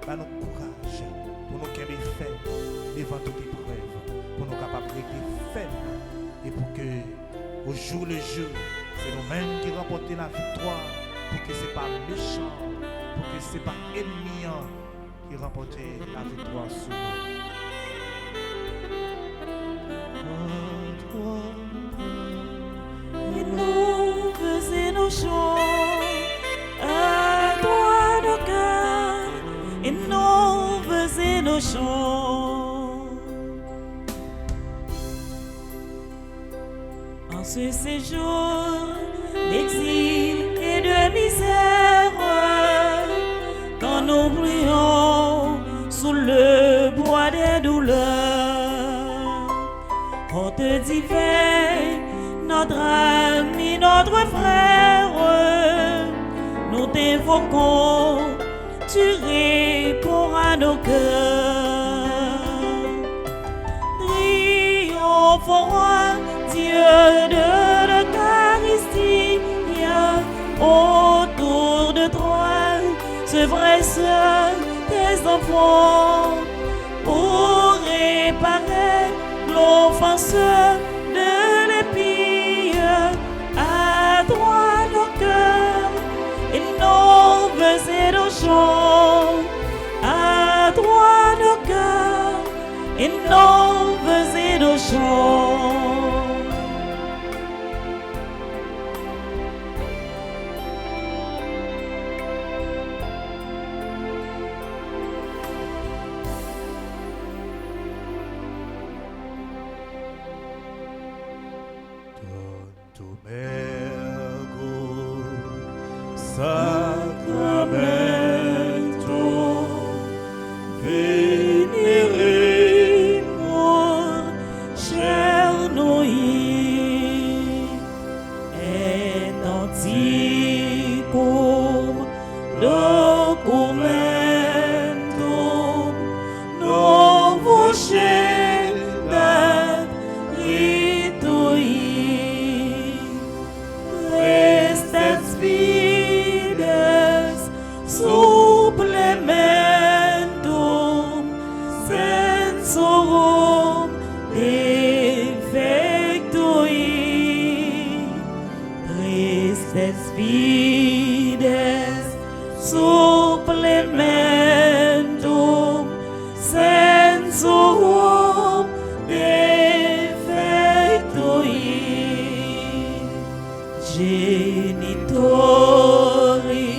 pas nos courage, pour nous qu'aimer faire devant toute épreuve, pour nous capables de rester fermes et pour que, au jour le jour, c'est nous-mêmes qui remportons la victoire, pour que ce n'est pas méchant, pour que ce n'est pas ennemi qui remporte la victoire sur nous. nos chants, à toi nos cœurs et nos vœux et nos chants. En ce séjour d'exil et de misère, quand nous prions sous le bois des douleurs, on te dit veille, notre ami, notre frère, nous t'invoquons, tu réponds à nos cœurs. Triomphons, Dieu de l'Eucharistie, autour de toi se pressent tes enfants pour réparer l'offense de l'épée. À toi nos cœurs et nos vœux et nos chants, à toi nos cœurs et nos vœux et nos chants. Sacramento, Veneremur Cernui et anticum documentum novo cedat ritui restet fides supplementum sensorum defectui restet fides supplementum sensorum defectui genitori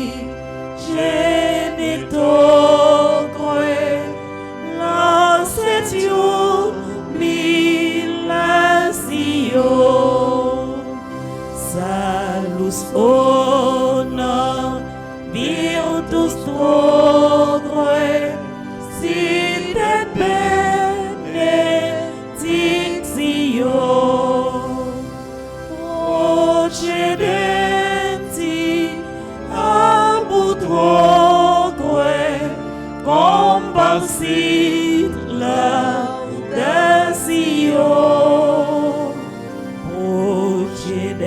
genitocre lancetio milasio salus honor virtus trogre sit et benedictio procedenti abutroque comparsit laudatio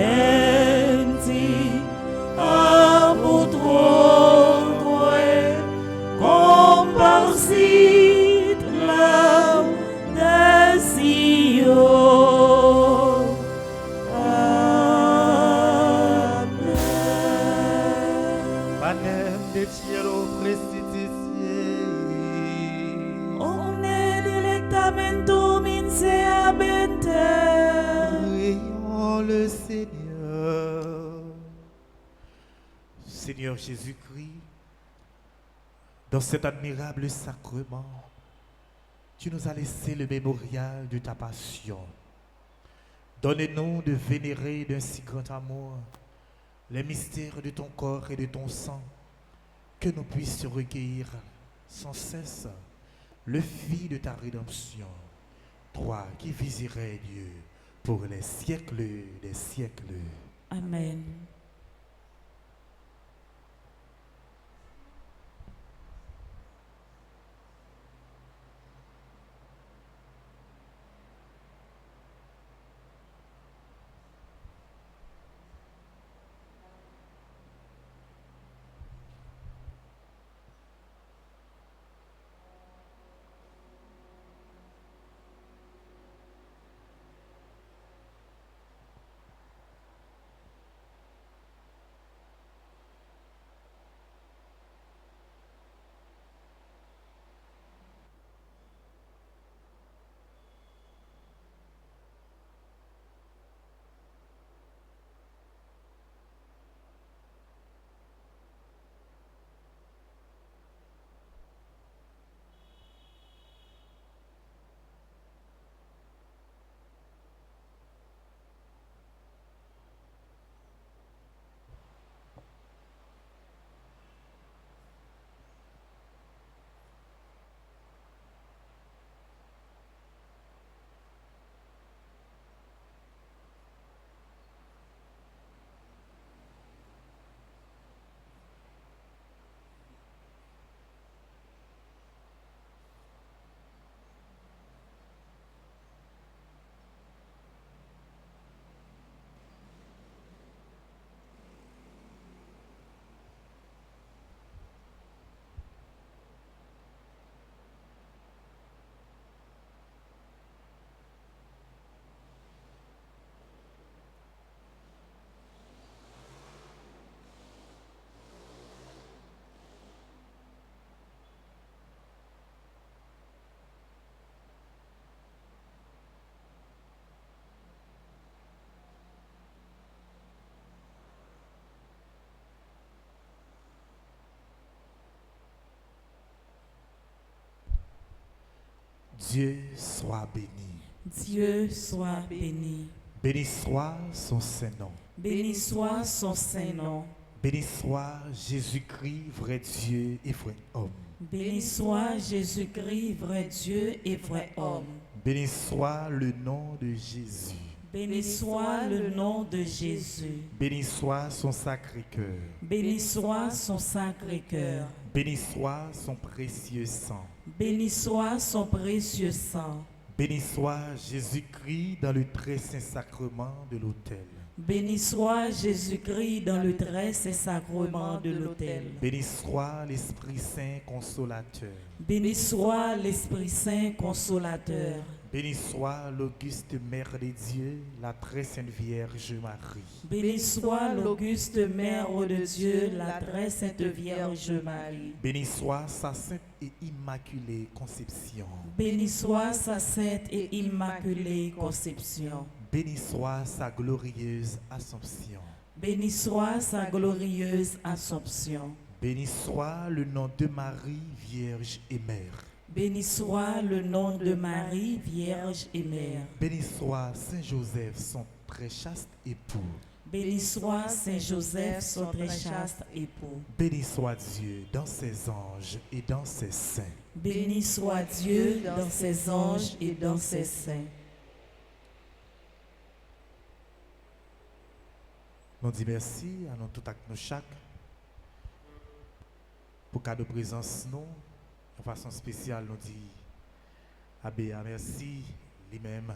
procedenti abutroque comparsit laudatio. Panem de cielo prestiticie, Omne dilectamentum in se habenter. prions le Seigneur. Seigneur Jésus-Christ, dans cet admirable sacrement, tu nous as laissé le mémorial de ta passion. Donne-nous de vénérer d'un si grand amour les mystères de ton corps et de ton sang, que nous puissions recueillir sans cesse le fruit de ta rédemption, toi qui visirais Dieu pour les siècles des siècles. Amen. Dieu soit béni. Dieu soit béni. Béni soit son Saint-Nom. Béni soit son Saint-Nom. Béni soit Jésus-Christ, vrai Dieu et vrai homme. Béni soit Jésus-Christ, vrai Dieu et vrai homme. Béni soit le nom de Jésus. Béni soit le nom de Jésus. Béni soit son Sacré-Cœur. Béni soit son Sacré-Cœur. Béni soit son précieux sang. Béni soit son précieux sang. Béni soit Jésus-Christ dans le très saint sacrement de l'autel. Béni soit Jésus-Christ dans le très saint sacrement de l'autel. Béni soit l'Esprit Saint consolateur. Béni soit l'Esprit Saint consolateur. Béni soit l'auguste Mère de Dieu, la très sainte Vierge Marie. Béni soit l'auguste Mère de Dieu, la très sainte Vierge Marie. Béni soit sa sainte et immaculée conception. Béni soit sa sainte et immaculée conception. Béni soit sa glorieuse Assomption. Béni soit sa glorieuse Assomption. Béni soit le nom de Marie, Vierge et Mère. Béni soit le nom de Marie, Vierge et Mère. Béni soit Saint Joseph, son très chaste époux. Béni soit Saint Joseph, son très chaste époux. Béni soit Dieu dans ses anges et dans ses saints. Béni soit Dieu dans ses anges et dans ses saints. Nous disons merci à nous tout à nous chaque pour cadeau de présence nous. De façon spéciale, nous disons à Béa merci lui-même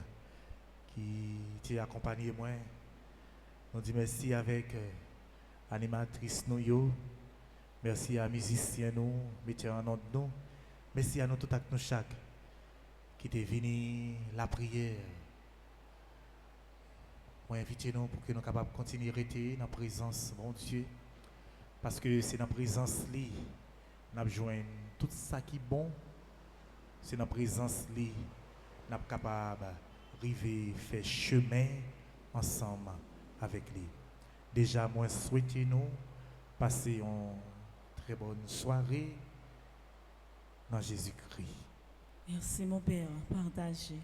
qui t'a accompagné moi. Nous disons merci avec animatrice nous yo. Merci à musiciens nous, metteurs en ordre nous. Merci à nous tout à nous chaque qui t'est venu la prière. Moi invite nous pour que nous capables de continuer à rester dans la présence de mon Dieu. Parce que c'est dans la présence li nous avons besoin tout ça qui est bon. C'est dans la présence li nous sommes capables d'arriver faire chemin ensemble avec lui. Déjà moi souhaitez nous passer une très bonne soirée dans Jésus-Christ. Merci mon Père, partagez.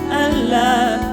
Allah